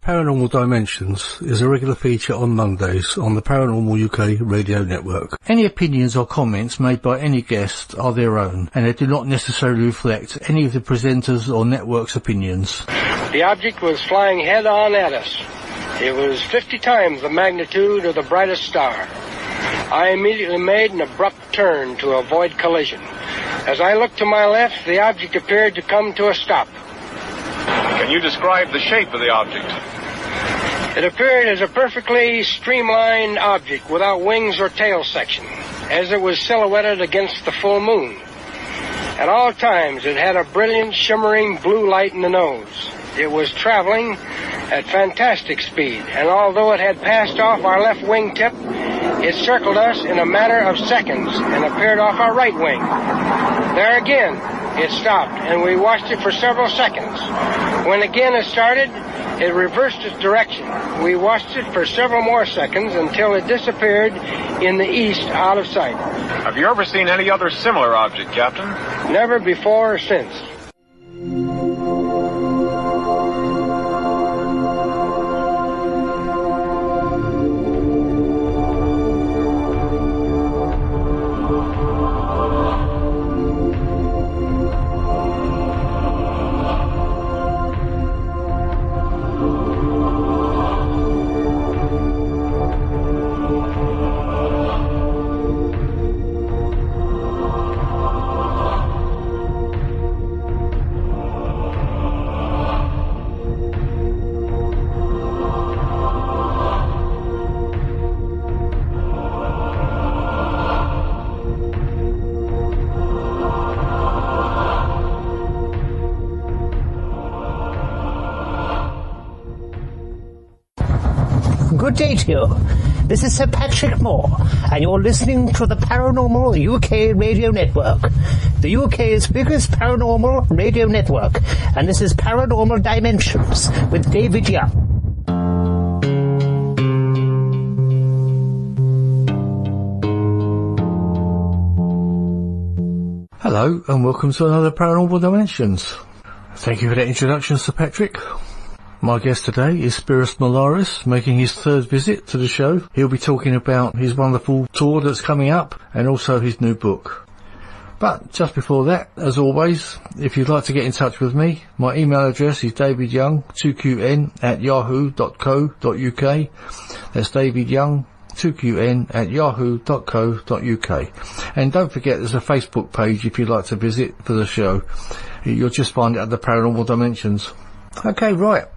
Paranormal Dimensions is a regular feature on Mondays on the Paranormal UK radio network. Any opinions or comments made by any guest are their own, and they do not necessarily reflect any of the presenters or network's opinions. The object was flying head-on at us. It was 50 times the magnitude of the brightest star. I immediately made an abrupt turn to avoid collision. As I looked to my left, the object appeared to come to a stop. Can you describe the shape of the object? It appeared as a perfectly streamlined object without wings or tail section, as it was silhouetted against the full moon. At all times, it had a brilliant, shimmering blue light in the nose. It was traveling at fantastic speed, and although it had passed off our left wingtip, it circled us in a matter of seconds and appeared off our right wing. There again, it stopped, and we watched it for several seconds. When again it started, it reversed its direction. We watched it for several more seconds until it disappeared in the east out of sight. Have you ever seen any other similar object, Captain? Never before or since. Good day to you. This is Sir Patrick Moore, and you're listening to the Paranormal UK Radio Network, the UK's biggest paranormal radio network, and this is Paranormal Dimensions with David Young. Hello, and welcome to another Paranormal Dimensions. Thank you for that introduction, Sir Patrick. My guest today is Spyros Melaris, making his third visit to the show. He'll be talking about his wonderful tour that's coming up and also his new book. But just before that, as always, if you'd like to get in touch with me, my email address is davidyoung2qn@yahoo.co.uk. That's davidyoung2qn@yahoo.co.uk. And don't forget there's a Facebook page if you'd like to visit for the show. You'll just find it at the Paranormal Dimensions. Okay, right.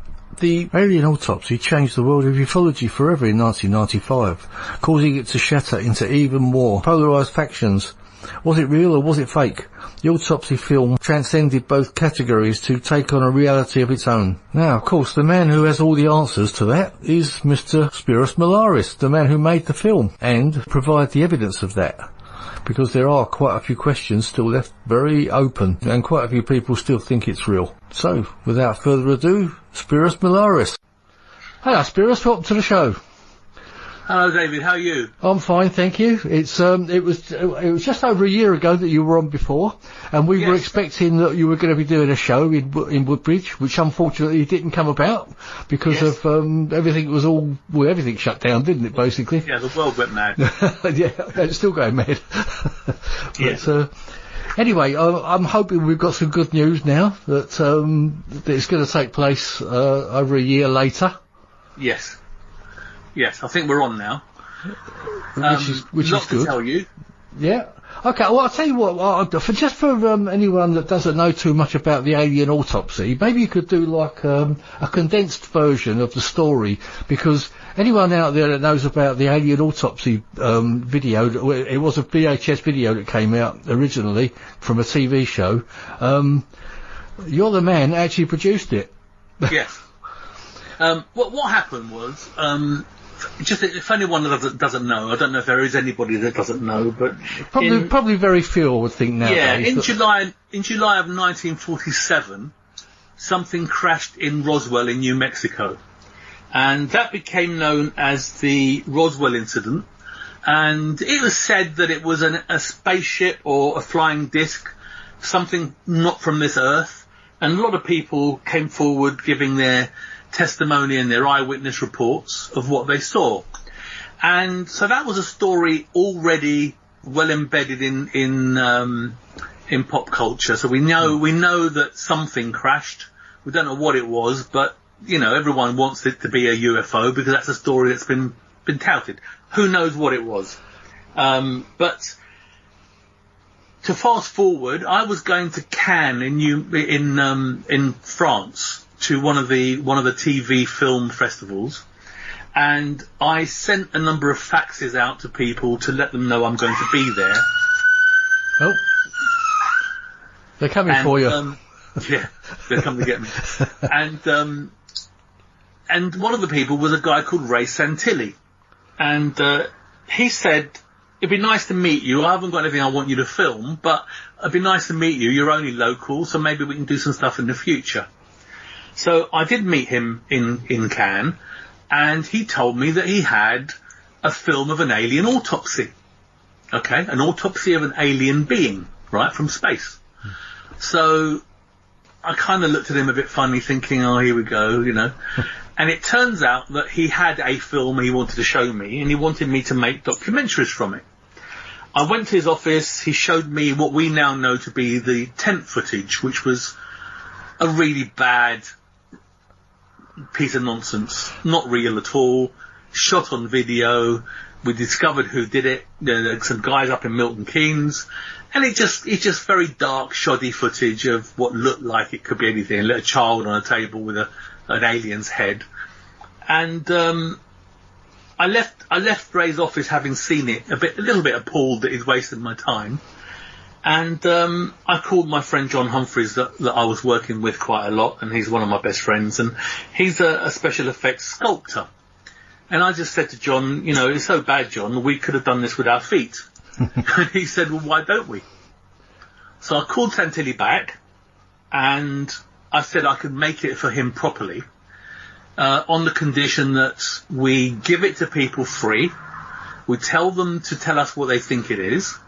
The Alien Autopsy changed the world of ufology forever in 1995, causing it to shatter into even more polarised factions. Was it real or was it fake? The autopsy film transcended both categories to take on a reality of its own. Now, of course, the man who has all the answers to that is Mr. Spyros Melaris, the man who made the film and provided the evidence of that. Because there are quite a few questions still left very open, and quite a few people still think it's real. So, without further ado, Spyros Melaris. Hello, Spyros. Welcome to the show. Hello, David. How are you? I'm fine, thank you. It was just over a year ago that you were on before, and we were expecting that you were going to be doing a show in Woodbridge, which unfortunately didn't come about because of everything everything shut down, didn't it? Basically. Yeah, the world went mad. Yeah, it's still going mad. But, anyway, I'm hoping we've got some good news now that it's going to take place over a year later. Yes. Yes, I think we're on now. Which is good. To tell you. Yeah. Okay, well, I'll tell you what, for anyone that doesn't know too much about the Alien Autopsy, maybe you could do like a condensed version of the story, because anyone out there that knows about the Alien Autopsy video, it was a VHS video that came out originally from a TV show, you're the man that actually produced it. Yes. What happened was, just if anyone that doesn't know, I don't know if there is anybody that doesn't know, but probably very few I would think nowadays. Yeah, in July of 1947, something crashed in Roswell in New Mexico, and that became known as the Roswell incident. And it was said that it was a spaceship or a flying disc, something not from this earth. And a lot of people came forward giving their testimony and their eyewitness reports of what they saw. And so that was a story already well embedded in pop culture. So we know that something crashed. We don't know what it was, but everyone wants it to be a UFO because that's a story that's been touted. Who knows what it was? But to fast forward, I was going to Cannes in France to one of the TV film festivals, and I sent a number of faxes out to people to let them know I'm going to be there. Oh, they're coming for you. Yeah, they're coming to get me. And one of the people was a guy called Ray Santilli, and he said, it'd be nice to meet you. I haven't got anything I want you to film, but it'd be nice to meet you. You're only local, so maybe we can do some stuff in the future. So I did meet him in Cannes, and he told me that he had a film of an alien autopsy. Okay, an autopsy of an alien being, right, from space. So I kind of looked at him a bit funny, thinking, oh, here we go, And it turns out that he had a film he wanted to show me, and he wanted me to make documentaries from it. I went to his office. He showed me what we now know to be the tent footage, which was a really bad piece of nonsense, not real at all, shot on video. We discovered who did it. There's some guys up in Milton Keynes, and it's just very dark, shoddy footage of what looked like it could be anything. A little child on a table with an alien's head. And I left Ray's office having seen it, a little bit appalled that he'd wasted my time. And I called my friend John Humphreys that I was working with quite a lot, and he's one of my best friends, and he's a special effects sculptor. And I just said to John, it's so bad, John, we could have done this with our feet. And he said, well, why don't we? So I called Santilli back, and I said I could make it for him properly, on the condition that we give it to people free, we tell them to tell us what they think it is,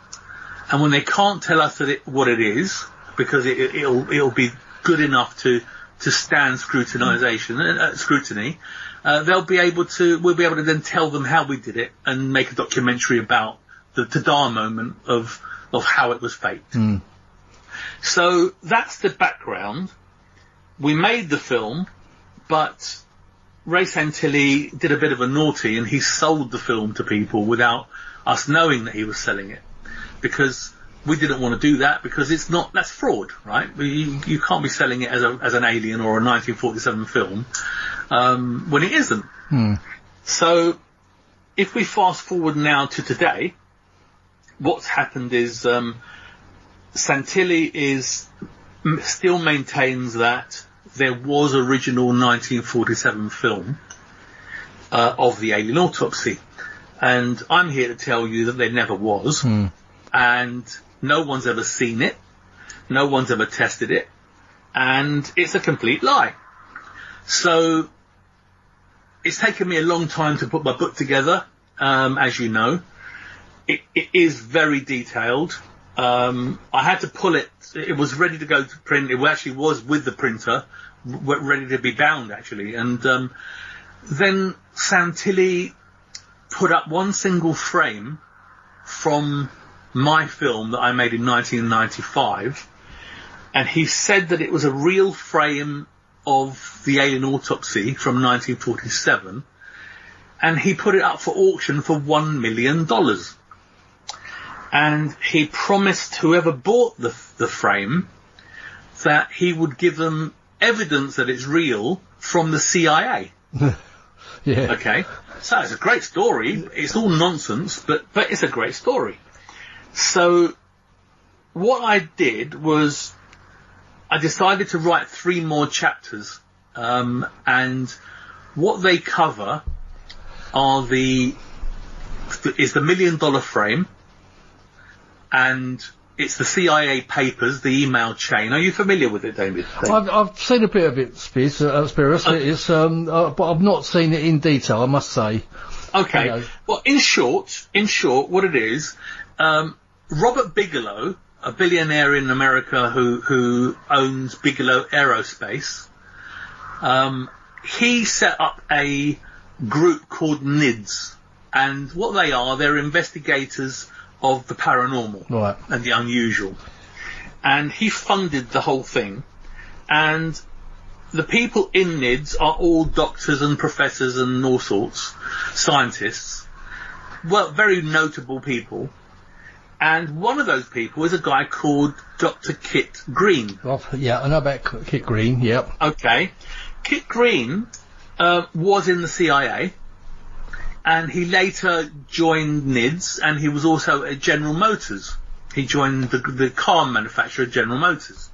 and when they can't tell us what it is, because it'll be good enough to stand scrutiny, we'll be able to then tell them how we did it and make a documentary about the Tadar moment of how it was faked. Mm. So that's the background. We made the film, but Ray Santilli did a bit of a naughty, and he sold the film to people without us knowing that he was selling it, because we didn't want to do that, because that's fraud, right? You can't be selling it as an Alien or a 1947 film when it isn't. So if we fast forward now to today, what's happened is Santilli still maintains that there was original 1947 film of the Alien Autopsy, and I'm here to tell you that there never was, and no one's ever seen it, no one's ever tested it, and it's a complete lie. So it's taken me a long time to put my book together, as you know. It is very detailed. I had to pull it. It was ready to go to print. It actually was with the printer, ready to be bound, actually. And then Santilli put up one single frame from my film that I made in 1995, and he said that it was a real frame of the Alien Autopsy from 1947, and he put it up for auction for $1 million. And he promised whoever bought the frame that he would give them evidence that it's real from the CIA. Yeah. Okay. So it's a great story. It's all nonsense, but it's a great story. So what I did was I decided to write 3 more chapters, and what they cover is the $1 million frame, and it's the CIA papers, the email chain. Are you familiar with it, David? I've seen a bit of it, Spyros. Okay. It's, but I've not seen it in detail, I must say. Okay. Well, in short, what it is, Robert Bigelow, a billionaire in America who owns Bigelow Aerospace, he set up a group called NIDS, and what they are, they're investigators of the paranormal Right. and the unusual. And he funded the whole thing, and the people in NIDS are all doctors and professors and all sorts, scientists, well, very notable people. And one of those people is a guy called Dr. Kit Green. Well, yeah, I know about Kit Green, yep. Okay. Kit Green was in the CIA, and he later joined NIDS, and he was also at General Motors. He joined the car manufacturer General Motors.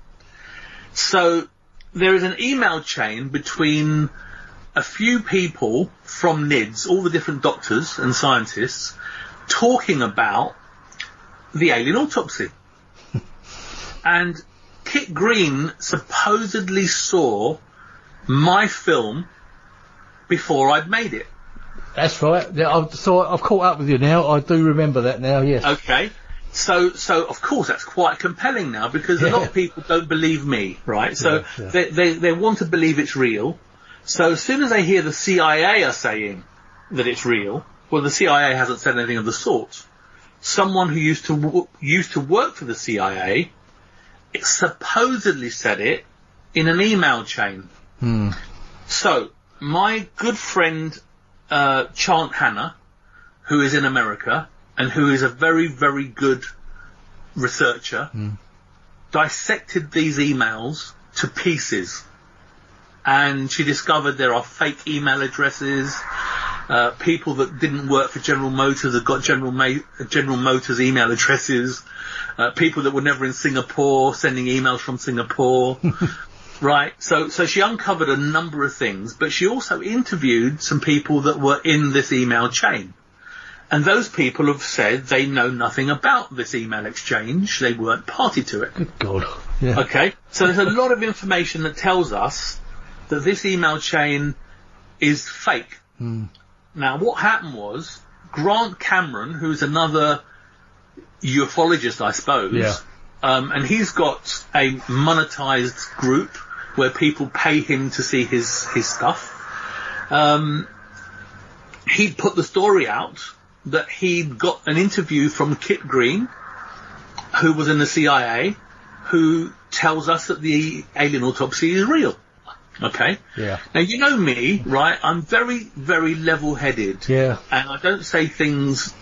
So there is an email chain between a few people from NIDS, all the different doctors and scientists, talking about the Alien Autopsy. And Kit Green supposedly saw my film before I'd made it. That's right. Yeah, so I've caught up with you now. I do remember that now, yes. Okay. So of course that's quite compelling now, because a lot of people don't believe me, right? So they want to believe it's real. So as soon as they hear the CIA are saying that it's real, well, the CIA hasn't said anything of the sort. Someone who used to work for the CIA, it supposedly said it in an email chain. So my good friend Chant Hanna, who is in America and who is a very, very good researcher, dissected these emails to pieces, and she discovered there are fake email addresses. People that didn't work for General Motors have got General Motors email addresses. People that were never in Singapore sending emails from Singapore. Right. So she uncovered a number of things, but she also interviewed some people that were in this email chain. And those people have said they know nothing about this email exchange. They weren't party to it. Good God. Yeah. Okay. So there's a lot of information that tells us that this email chain is fake. Now, what happened was Grant Cameron, who's another ufologist, I suppose, and he's got a monetized group where people pay him to see his stuff. He put the story out that he'd got an interview from Kit Green, who was in the CIA, who tells us that the alien autopsy is real. Okay? Yeah. Now, you know me, right? I'm very, very level-headed. Yeah. And I don't say things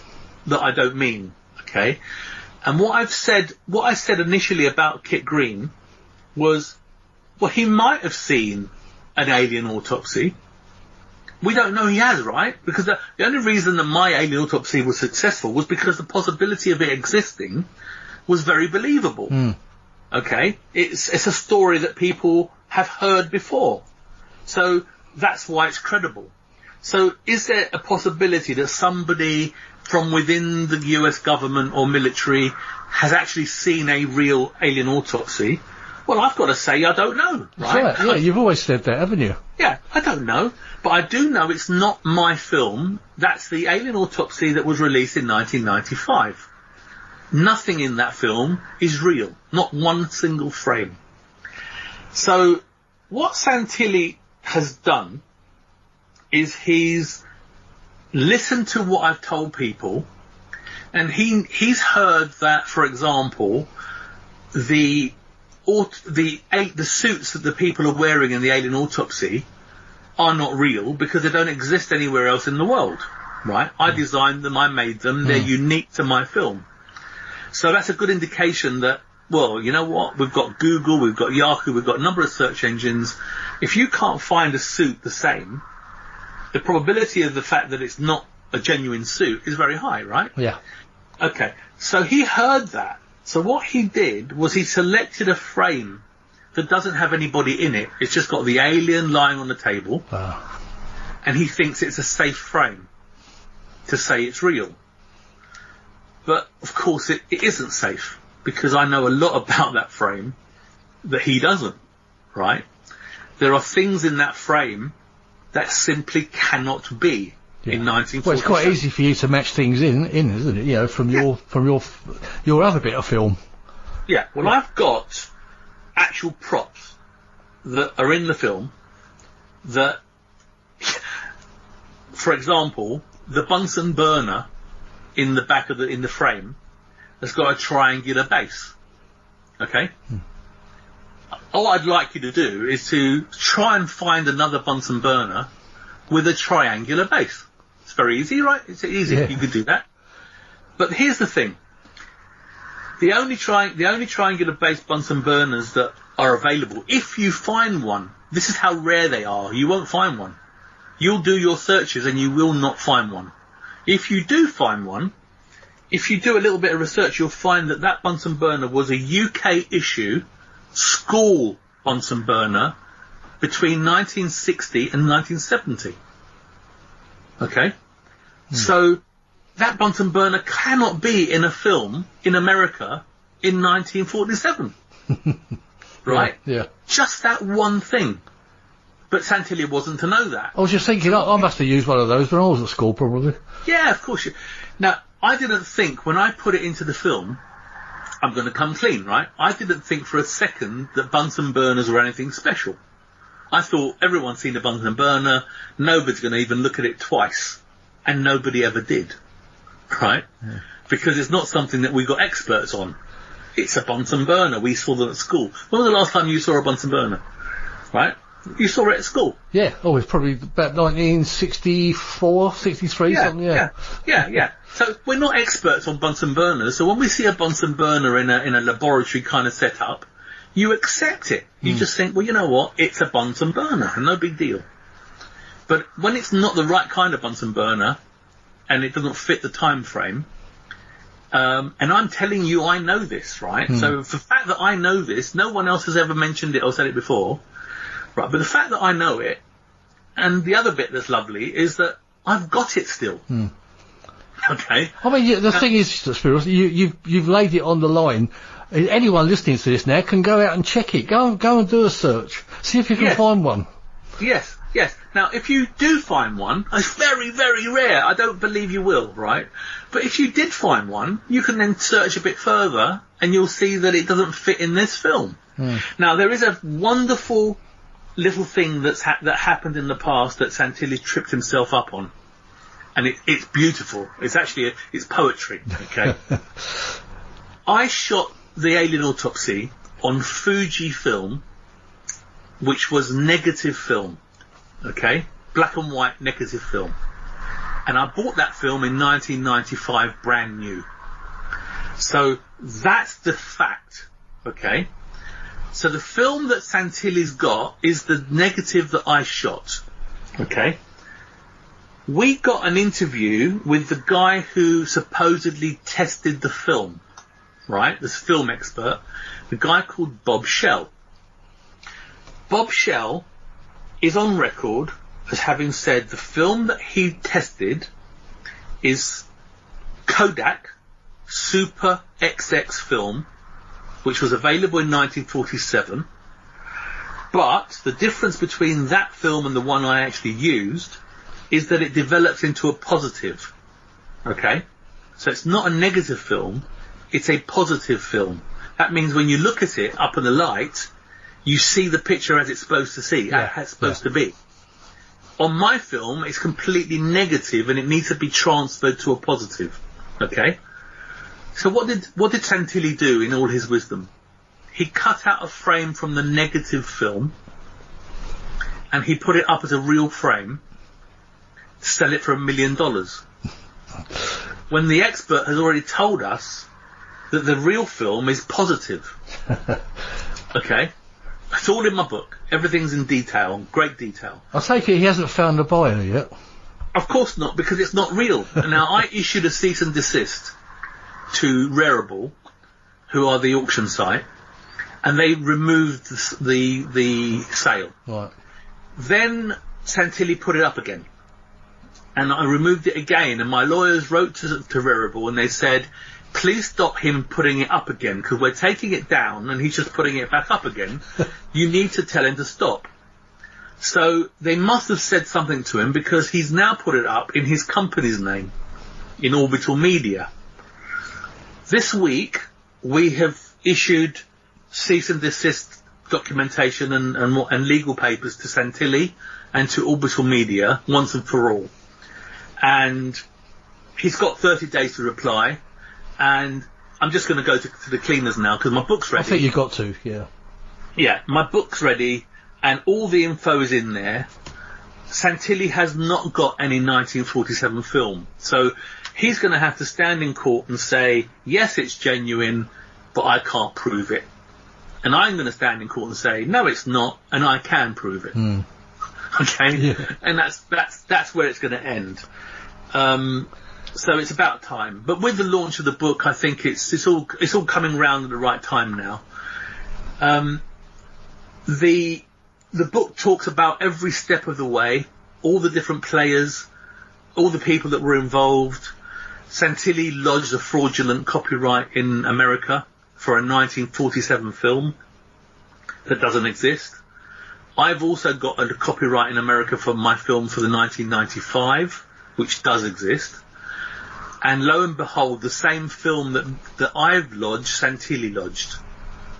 that I don't mean. Okay? And what I said initially about Kit Green was, well, he might have seen an alien autopsy. We don't know he has, right? Because the only reason that my alien autopsy was successful was because the possibility of it existing was very believable. Okay? It's a story that people have heard before. So that's why it's credible. So is there a possibility that somebody from within the US government or military has actually seen a real alien autopsy? Well, I've got to say I don't know, right? That's right. Yeah, you've always said that, haven't you? Yeah, I don't know. But I do know it's not my film. That's the Alien Autopsy that was released in 1995. Nothing in that film is real. Not one single frame. So what Santilli has done is he's listened to what I've told people, and he's heard that, for example, the suits that the people are wearing in the Alien Autopsy are not real because they don't exist anywhere else in the world, right? I designed them, I made them, they're unique to my film. So that's a good indication that, well, you know what, we've got Google, we've got Yahoo, we've got a number of search engines. If you can't find a suit the same, the probability of the fact that it's not a genuine suit is very high, right? Yeah. Okay, so he heard that. So what he did was he selected a frame that doesn't have anybody in it. It's just got the alien lying on the table. And he thinks it's a safe frame to say it's real. But, of course, it isn't safe, because I know a lot about that frame that he doesn't, right? There are things in that frame that simply cannot be in 1947. Well, it's quite easy for you to match things in, isn't it? You know, from your other bit of film. Yeah, well, I've got actual props that are in the film that for example, the Bunsen burner in the back of in the frame has got a triangular base. Okay? All I'd like you to do is to try and find another Bunsen burner with a triangular base. It's very easy, right? It's easy. Yeah. You could do that. But here's the thing. The only triangular base Bunsen burners that are available, if you find one, this is how rare they are, you won't find one. You'll do your searches and you will not find one. If you do find one, if you do a little bit of research, you'll find that that Bunsen burner was a UK issue school Bunsen burner between 1960 and 1970. Okay? So that Bunsen burner cannot be in a film in America in 1947. Right? Yeah. Just that one thing. But Santilli wasn't to know that. I was just thinking, I must have used one of those when I was at school, probably. Yeah, of course. Now, I didn't think, when I put it into the film, I'm going to come clean, right? I didn't think for a second that Bunsen burners were anything special. I thought everyone's seen a Bunsen burner, nobody's going to even look at it twice. And nobody ever did. Right? Yeah. Because it's not something that we got experts on. It's a Bunsen burner. We saw them at school. When was the last time you saw a Bunsen burner? Right? You saw it at school. Yeah. Oh, it's probably about 1964, 63, something. Yeah. So we're not experts on Bunsen burners. So when we see a Bunsen burner in a laboratory kind of setup, you accept it. You just think, well, you know what? It's a Bunsen burner. No big deal. But when it's not the right kind of Bunsen burner, and it doesn't fit the time frame, and I'm telling you I know this, right? So the fact that I know this, no one else has ever mentioned it or said it before, right? But the fact that I know it, and the other bit that's lovely, is that I've got it still. Okay? I mean, the thing is, Spyros, you've laid it on the line. Anyone listening to this now can go out and check it. Go and do a search. See if you can find one. Yes. Now, if you do find one, it's very, very rare. I don't believe you will, right? But if you did find one, you can then search a bit further, and you'll see that it doesn't fit in this film. Now, there is a wonderful little thing that happened in the past that Santilli tripped himself up on, and it's beautiful. It's actually it's poetry. Okay. I shot the Alien Autopsy on Fuji film, which was negative film. Okay? Black and white negative film. And I bought that film in 1995 brand new. So that's the fact. Okay? So the film that Santilli's got is the negative that I shot. Okay? We got an interview with the guy who supposedly tested the film. Right? This film expert. The guy called Bob Shell. Bob Shell is on record as having said the film that he tested is Kodak Super XX film, which was available in 1947. But the difference between that film and the one I actually used is that it develops into a positive. Okay? So it's not a negative film, it's a positive film. That means when you look at it up in the light, you see the picture as it's supposed to see, as it's supposed to be. On my film, it's completely negative and it needs to be transferred to a positive. Okay? So what did Santilli do in all his wisdom? He cut out a frame from the negative film and he put it up as a real frame to sell it for $1 million. When the expert has already told us that the real film is positive. Okay? It's all in my book. Everything's in detail, great detail. I take it he hasn't found a buyer yet. Of course not, because it's not real. Now, I issued a cease and desist to Rareable, who are the auction site, and they removed the sale. Right. Then Santilli put it up again. And I removed it again, and my lawyers wrote to Rareable, and they said, please stop him putting it up again, because we're taking it down and he's just putting it back up again. You need to tell him to stop. So they must have said something to him, because he's now put it up in his company's name, in Orbital Media. This week, we have issued cease and desist documentation and legal papers to Santilli and to Orbital Media once and for all. and he's got 30 days to reply, and I'm just going to go to the cleaners now because my book's ready. I think you've got to, yeah. Yeah, my book's ready, and all the info is in there. Santilli has not got any 1947 film, so he's going to have to stand in court and say, yes, it's genuine, but I can't prove it. And I'm going to stand in court and say, no, it's not, and I can prove it. Okay? Yeah. And that's where it's going to end. So it's about time. But with the launch of the book, I think it's all coming round at the right time now. The book talks about every step of the way, all the different players, all the people that were involved. Santilli lodged a fraudulent copyright in America for a 1947 film that doesn't exist. I've also got a copyright in America for my film for the 1995, which does exist. And lo and behold, the same film that I've lodged, Santilli lodged.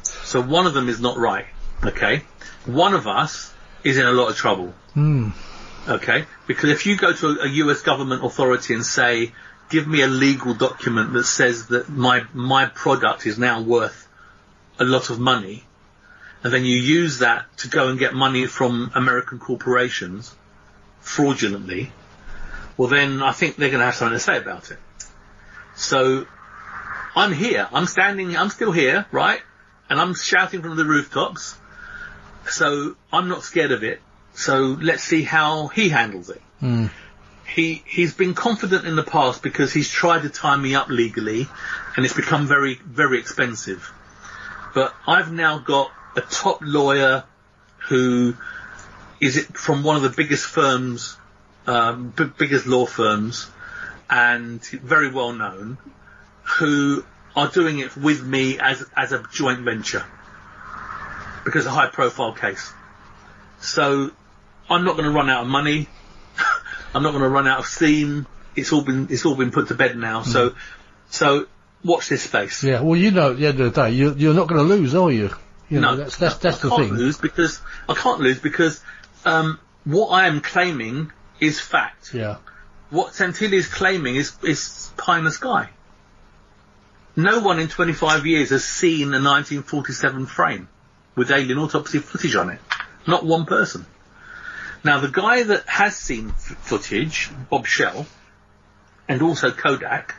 So one of them is not right, okay? One of us is in a lot of trouble, okay? Because if you go to a US government authority and say, give me a legal document that says that my product is now worth a lot of money, and then you use that to go and get money from American corporations fraudulently, well then I think they're going to have something to say about it. So I'm here, I'm still here, right? And I'm shouting from the rooftops, so I'm not scared of it. So let's see how he handles it. He's been confident in the past because he's tried to tie me up legally, and it's become very, very expensive. But I've now got a top lawyer who is from one of the biggest firms, biggest law firms, and very well known, who are doing it with me as a joint venture because a high profile case. So I'm not going to run out of money. I'm not going to run out of steam. It's all been put to bed now. So watch this space. Yeah. Well, you know, at the end of the day, you're not going to lose, are you? No, that's the thing. I can't lose because what I am claiming is fact. Yeah. What Santilli is claiming is pie in the sky. No one in 25 years has seen a 1947 frame with Alien Autopsy footage on it. Not one person. Now, the guy that has seen footage, Bob Shell, and also Kodak,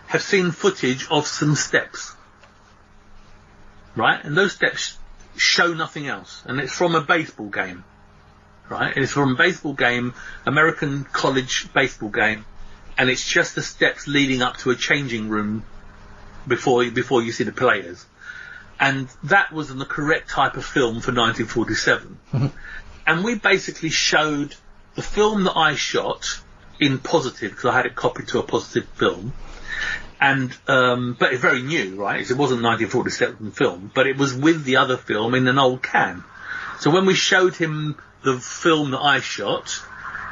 have seen footage of some steps. Right? And those steps show nothing else. And it's from a baseball game. Right? And it's from a baseball game, American college baseball game. And it's just the steps leading up to a changing room before you see the players. And that was the correct type of film for 1947. And we basically showed the film that I shot in positive, because I had it copied to a positive film. And, but it's very new, right? It wasn't 1947 film, but it was with the other film in an old can. So when we showed him the film that I shot,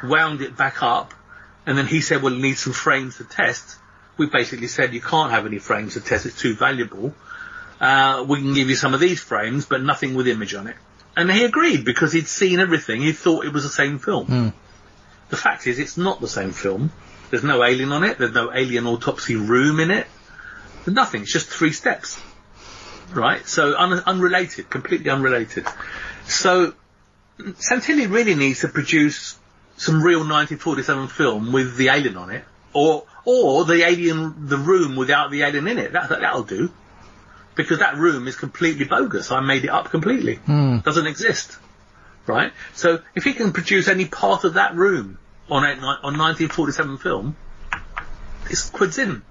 wound it back up, and then he said, well, it needs some frames to test. We basically said, you can't have any frames to test, it's too valuable. We can give you some of these frames, but nothing with image on it. And he agreed, because he'd seen everything. He thought it was the same film. The fact is, it's not the same film. There's no alien on it. There's no alien autopsy room in it. There's nothing. It's just 3 steps. Right? So unrelated, completely unrelated. So Santilli really needs to produce some real 1947 film with the alien on it, or the room without the alien in it. That'll do. Because that room is completely bogus. I made it up completely. Doesn't exist. Right? So if he can produce any part of that room on 1947 film, it's quid's in.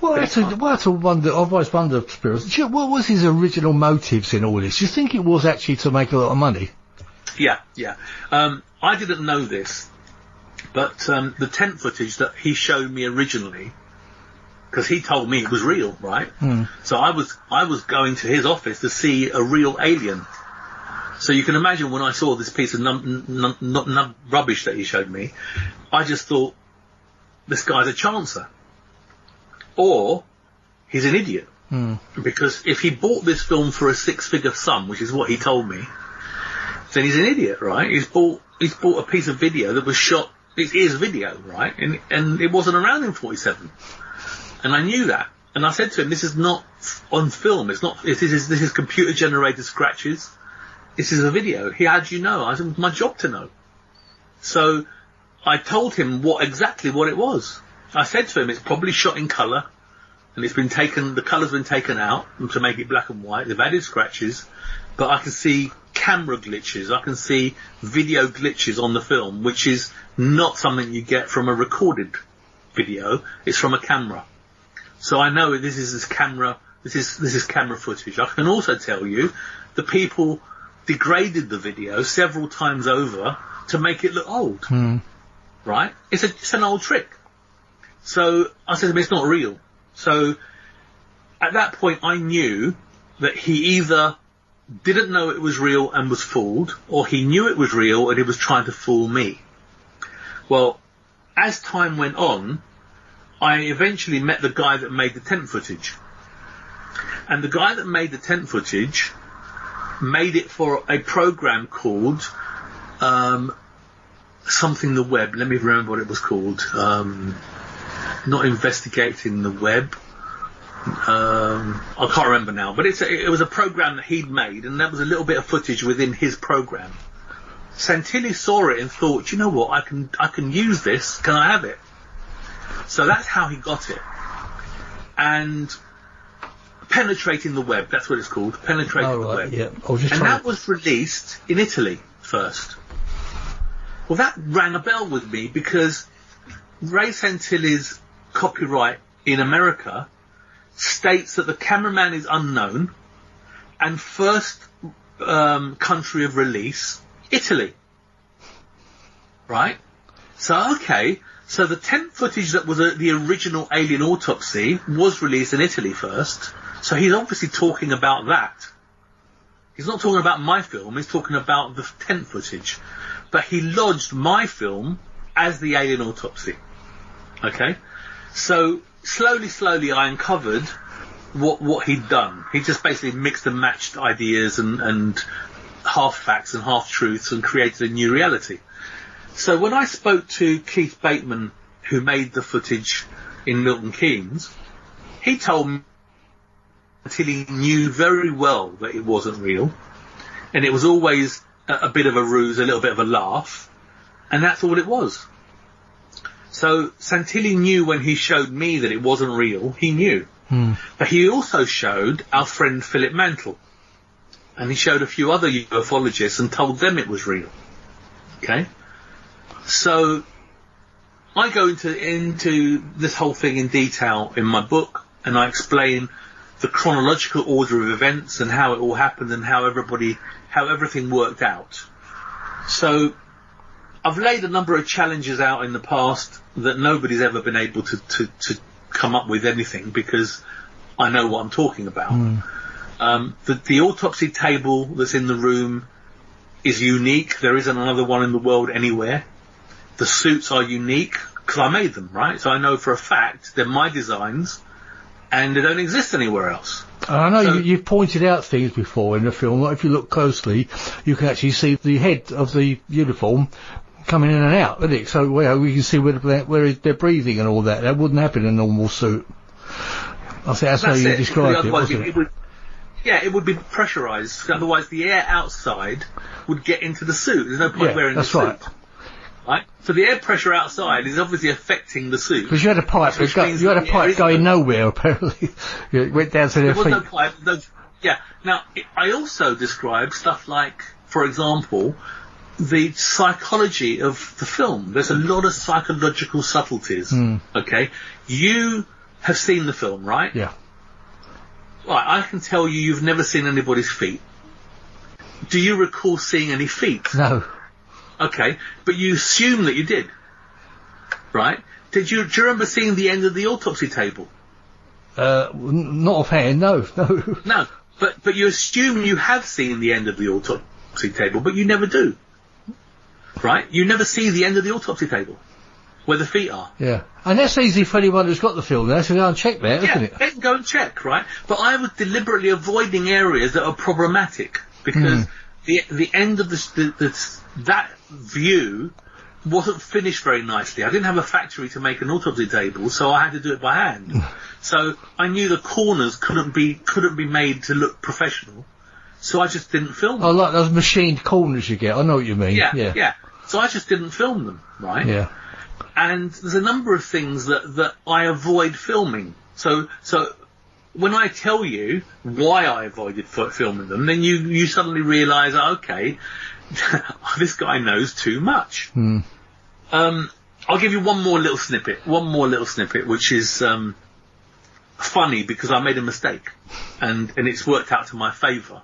Well, I've always wondered, Spyros, what was his original motives in all this? Do you think it was actually to make a lot of money? Yeah. I didn't know this, but the tent footage that he showed me originally, because he told me it was real, right? So I was going to his office to see a real alien. So you can imagine when I saw this piece of rubbish that he showed me, I just thought, this guy's a chancer. Or he's an idiot. Because if he bought this film for a 6-figure sum, which is what he told me, then he's an idiot, right? He's bought a piece of video that was shot It is video, right? And it wasn't around in 47. And I knew that. And I said to him, this is not on film. This is computer generated scratches. This is a video. How do you know? I said, it's my job to know. So I told him exactly what it was. I said to him, it's probably shot in colour, and the colour's been taken out to make it black and white. They've added scratches, but I can see camera glitches. I can see video glitches on the film, which is not something you get from a recorded video. It's from a camera. So I know this is camera footage. I can also tell you the people degraded the video several times over to make it look old. Right? It's an old trick. So I said to him, it's not real. So at that point I knew that he either didn't know it was real and was fooled, or he knew it was real and he was trying to fool me. Well, as time went on, I eventually met the guy that made the tent footage. And the guy that made the tent footage made it for a program called something the web. Let me remember what it was called. Not Investigating the Web. I can't remember now. But it was a program that he'd made, and that was a little bit of footage within his program. Santilli saw it and thought, you know what, I can use this. Can I have it? So that's how he got it. And Penetrating the Web, that's what it's called. Penetrating the Web. Yeah. And that was released in Italy first. Well, that rang a bell with me because Ray Santilli's copyright in America states that the cameraman is unknown and first country of release, Italy. Right? So, okay. So the tent footage that was the original Alien Autopsy was released in Italy first. So he's obviously talking about that. He's not talking about my film, he's talking about the tent footage. But he lodged my film as the Alien Autopsy. Okay? So slowly I uncovered what he'd done. He just basically mixed and matched ideas and half facts and half truths and created a new reality. So when I spoke to Keith Bateman, who made the footage in Milton Keynes, he told me until he knew very well that it wasn't real, and it was always a bit of a ruse, a little bit of a laugh, and that's all it was. So Santilli knew when he showed me that it wasn't real, he knew. But he also showed our friend Philip Mantle, and he showed a few other ufologists and told them it was real. Okay? So I go into this whole thing in detail in my book, and I explain the chronological order of events and how it all happened and how everything worked out. So I've laid a number of challenges out in the past that nobody's ever been able to come up with anything, because I know what I'm talking about. The autopsy table that's in the room is unique. There isn't another one in the world anywhere. The suits are unique because I made them, right? So I know for a fact they're my designs and they don't exist anywhere else. I know you've pointed out things before in the film. Like if you look closely, you can actually see the head of the uniform coming in and out, isn't it? So we can see where they're breathing and all that. That wouldn't happen in a normal suit. I think that's how you described it, wasn't it? It would be pressurised. Otherwise, the air outside would get into the suit. There's no point wearing the suit. That's right. Right? So the air pressure outside is obviously affecting the suit. Because you had a pipe, going nowhere, apparently. It went down to their feet. There was no pipe. Now, I also described stuff like, for example, the psychology of the film. There's a lot of psychological subtleties. Okay? You have seen the film, right? Yeah. Right, I can tell you've never seen anybody's feet. Do you recall seeing any feet? No. Okay, but you assume that you did, right? Do you remember seeing the end of the autopsy table? Not offhand, no. No, but you assume you have seen the end of the autopsy table, but you never do, right? You never see the end of the autopsy table, where the feet are. Yeah, and that's easy for anyone who's got the film there, so go and check there, isn't it? They can go and check, right? But I was deliberately avoiding areas that are problematic, because the end of that view wasn't finished very nicely. I didn't have a factory to make an autopsy table, so I had to do it by hand. So I knew the corners couldn't be made to look professional, so I just didn't film them. Oh, like those machined corners you get. I know what you mean. Yeah. So I just didn't film them, right? Yeah. And there's a number of things that I avoid filming. So when I tell you why I avoided filming them, then you suddenly realise, okay, this guy knows too much. I'll give you one more little snippet, which is funny because I made a mistake, and it's worked out to my favour.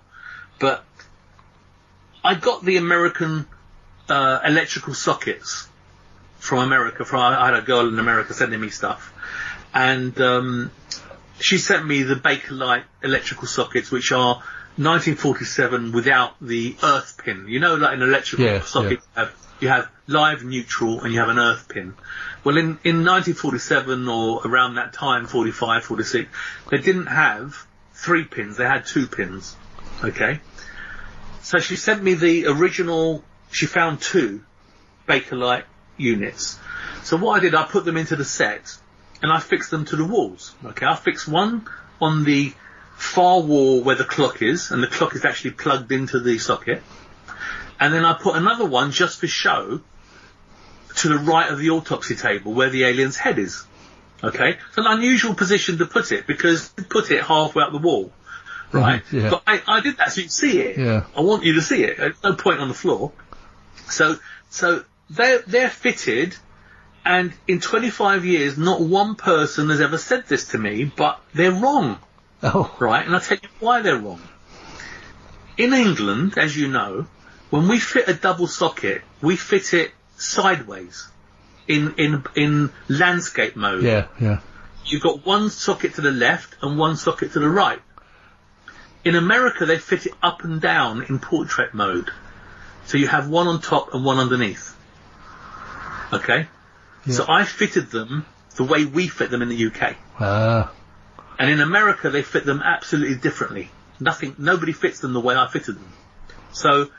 But I got the American electrical sockets from America. I had a girl in America sending me stuff, and she sent me the Bakelite electrical sockets, which are 1947 without the earth pin. You know, like an electrical socket, you have live, neutral, and you have an earth pin. Well, in 1947 or around that time, 45, 46, they didn't have 3 pins, they had 2 pins. Okay? So she sent me the original, she found 2 Bakelite units. So what I did, I put them into the set, and I fixed them to the walls. Okay? I fixed one on the far wall where the clock is, and the clock is actually plugged into the socket. And then I put another one just for show to the right of the autopsy table where the alien's head is. Okay? It's an unusual position to put it because you put it halfway up the wall. Right? Yeah. But I did that so you can see it. Yeah. I want you to see it. There's no point on the floor. So they're fitted, and in 25 years not one person has ever said this to me, but they're wrong. Oh. Right? And I'll tell you why they're wrong. In England, as you know, when we fit a double socket, we fit it sideways in landscape mode. Yeah. You've got one socket to the left and one socket to the right. In America, they fit it up and down in portrait mode. So you have one on top and one underneath. Okay? Yeah. So I fitted them the way we fit them in the UK. And in America, they fit them absolutely differently. Nobody fits them the way I fitted them. So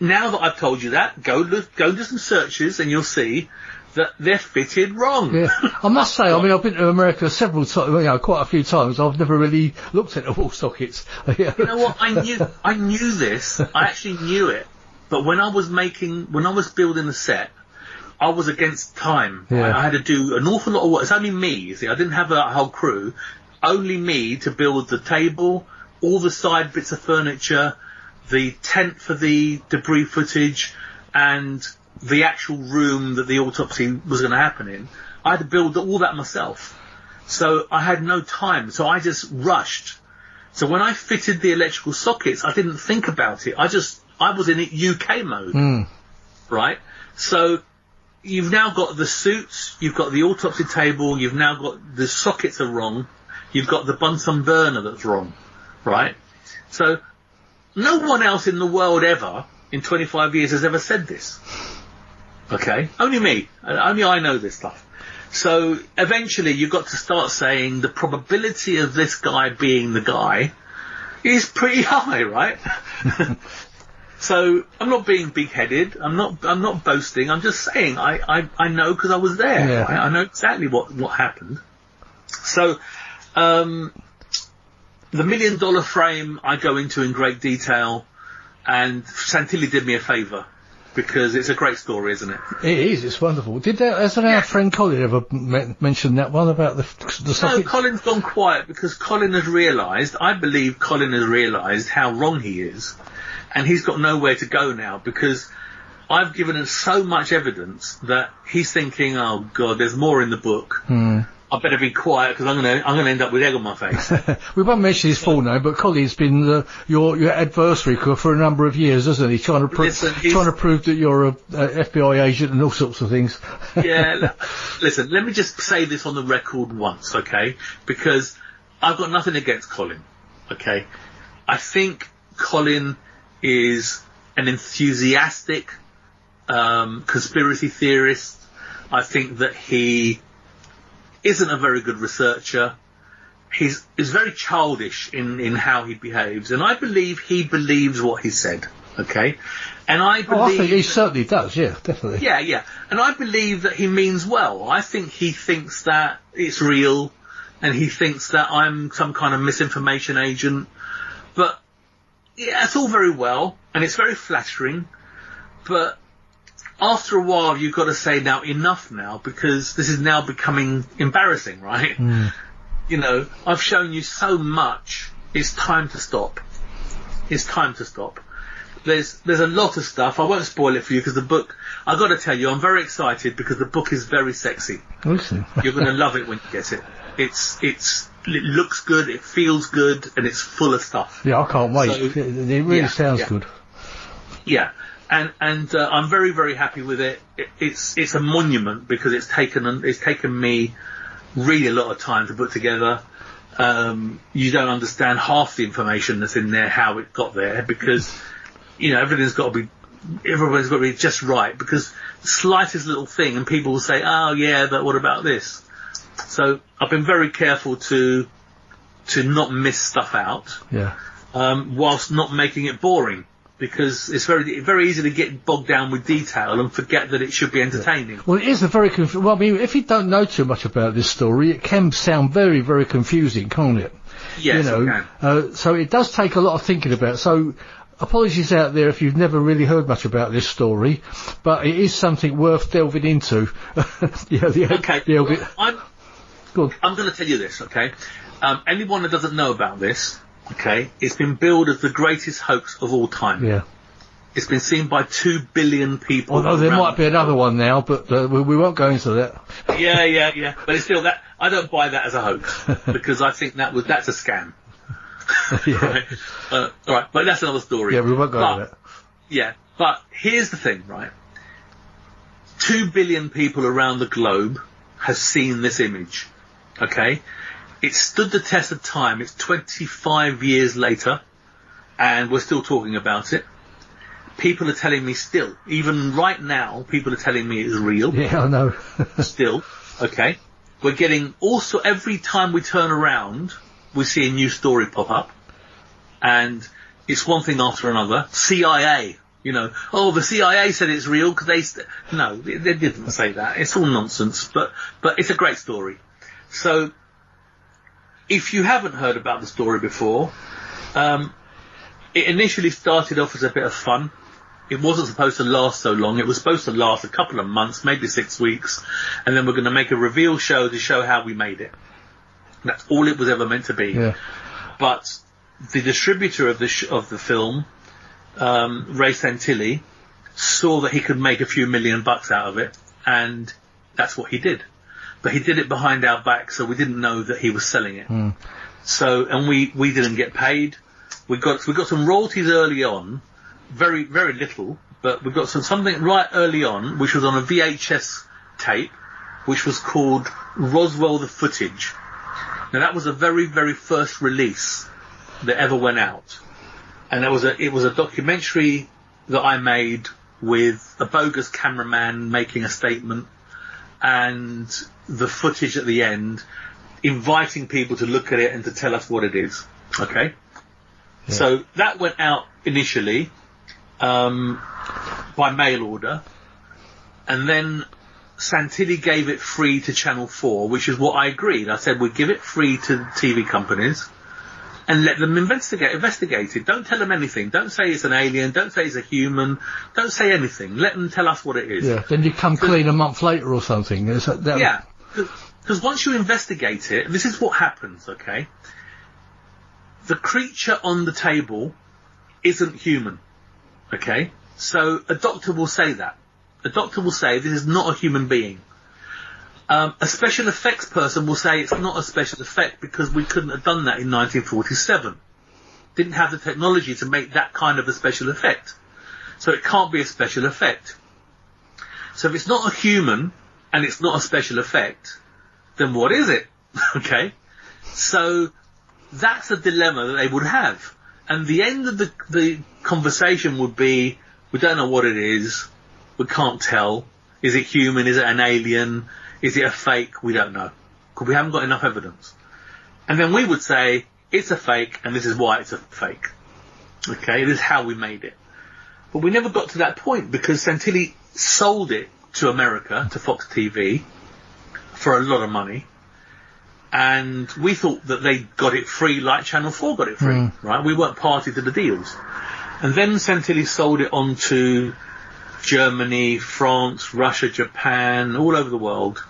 now that I've told you that, go do some searches and you'll see that they're fitted wrong. Yeah. I must say, I mean, I've been to America several times, quite a few times. I've never really looked at the wall sockets. You know what? I knew this. I actually knew it. But when I was building the set, I was against time. Yeah. I had to do an awful lot of work. It's only me, you see. I didn't have a whole crew. Only me to build the table, all the side bits of furniture, the tent for the debris footage, and the actual room that the autopsy was going to happen in. I had to build all that myself. So I had no time. So I just rushed. So when I fitted the electrical sockets, I didn't think about it. I was in UK mode. Right? So you've now got the suits, you've got the autopsy table, you've now got the sockets are wrong, you've got the Bunsen burner that's wrong. Right? So no one else in the world ever, in 25 years, has ever said this. Okay? Only me. Only I know this stuff. So eventually you've got to start saying the probability of this guy being the guy is pretty high, right? So I'm not being big-headed. I'm not boasting. I'm just saying I know because I was there. Yeah. Right? I know exactly what happened. So the $1 million frame I go into in great detail, and Santilli did me a favour because it's a great story, isn't it? It is. It's wonderful. Hasn't our friend Colin ever mentioned that one about the socket? No, Colin's gone quiet because I believe Colin has realised how wrong he is, and he's got nowhere to go now because I've given him so much evidence that he's thinking, oh God, there's more in the book. I better be quiet because I'm gonna end up with egg on my face. We won't mention his full name, but Colin's been your adversary for a number of years, hasn't he? Trying to prove that you're a FBI agent and all sorts of things. Yeah. Listen, let me just say this on the record once, okay? Because I've got nothing against Colin, okay? I think Colin is an enthusiastic conspiracy theorist. I think that he isn't a very good researcher. He's very childish in how he behaves, and I believe he believes what he said. Okay? And I believe... Oh, I think he certainly does, yeah, definitely. Yeah. And I believe that he means well. I think he thinks that it's real, and he thinks that I'm some kind of misinformation agent. But, yeah, it's all very well, and it's very flattering, but after a while you've got to say, now, enough now, because this is now becoming embarrassing, right? You know, I've shown you so much, it's time to stop. It's time to stop. There's a lot of stuff. I won't spoil it for you because the book, I've got to tell you, I'm very excited because the book is very sexy. Listen. You're going to love it when you get it. It looks good, it feels good, and it's full of stuff. Yeah, I can't wait. So, it really sounds good. Yeah, and I'm very, very happy with it. It's a monument because it's taken me really a lot of time to put together. You don't understand half the information that's in there, how it got there, because you know everybody's got to be just right. Because the slightest little thing, and people will say, "Oh yeah, but what about this?" So I've been very careful to not miss stuff out, whilst not making it boring, because it's very easy to get bogged down with detail and forget that it should be entertaining. Well, it is a very well, I mean, if you don't know too much about this story, it can sound very, very confusing, can't it? Yes, you know, it can. So it does take a lot of thinking about. So apologies out there if you've never really heard much about this story, but it is something worth delving into. I'm going to tell you this, okay? Anyone that doesn't know about this, okay, it's been billed as the greatest hoax of all time. Yeah. It's been seen by 2 billion people. Although there might be another one now, but we won't go into that. Yeah. But it's still that. I don't buy that as a hoax because I think that's a scam. Right? All right, but that's another story. Yeah, we won't go into that. Yeah, but here's the thing, right? 2 billion people around the globe have seen this image. Okay? It stood the test of time. It's 25 years later, and we're still talking about it. People are telling me still, even right now, people are telling me it's real. Yeah, I know. Still, okay? We're getting also, every time we turn around, we see a new story pop up, and it's one thing after another. CIA, you know, the CIA said it's real because no, they didn't say that. It's all nonsense, but it's a great story. So, if you haven't heard about the story before, it initially started off as a bit of fun. It wasn't supposed to last so long. It was supposed to last a couple of months, maybe 6 weeks, and then we're going to make a reveal show to show how we made it. That's all it was ever meant to be. Yeah. But the distributor of the film, Ray Santilli, saw that he could make a few $1 million out of it, and that's what he did. But he did it behind our back, so we didn't know that he was selling it. So, and we didn't get paid. We got some royalties early on, very, very little, but we got something right early on, which was on a VHS tape, which was called Roswell the Footage. Now that was the very, very first release that ever went out. And it was a documentary that I made with a bogus cameraman making a statement, and the footage at the end, inviting people to look at it and to tell us what it is. Okay? Yeah. So that went out initially by mail order, and then Santilli gave it free to Channel 4, which is what I agreed. I said we'd give it free to TV companies and let them investigate it. Don't tell them anything. Don't say it's an alien. Don't say it's a human. Don't say anything. Let them tell us what it is. Yeah, then you come clean a month later or something. Yeah, because once you investigate it, this is what happens, okay? The creature on the table isn't human, okay? So a doctor will say that. A doctor will say this is not a human being. A special effects person will say it's not a special effect because we couldn't have done that in 1947. Didn't have the technology to make that kind of a special effect. So it can't be a special effect. So if it's not a human and it's not a special effect, then what is it? Okay? So that's a dilemma that they would have. And the end of the conversation would be, we don't know what it is. We can't tell. Is it human? Is it an alien? Is it a fake? We don't know. Because we haven't got enough evidence. And then we would say, it's a fake, and this is why it's a fake. Okay? This is how we made it. But we never got to that point because Santilli sold it to America, to Fox TV, for a lot of money. And we thought that they got it free like Channel 4 got it free, right? We weren't party to the deals. And then Santilli sold it on to Germany, France, Russia, Japan, all over the world,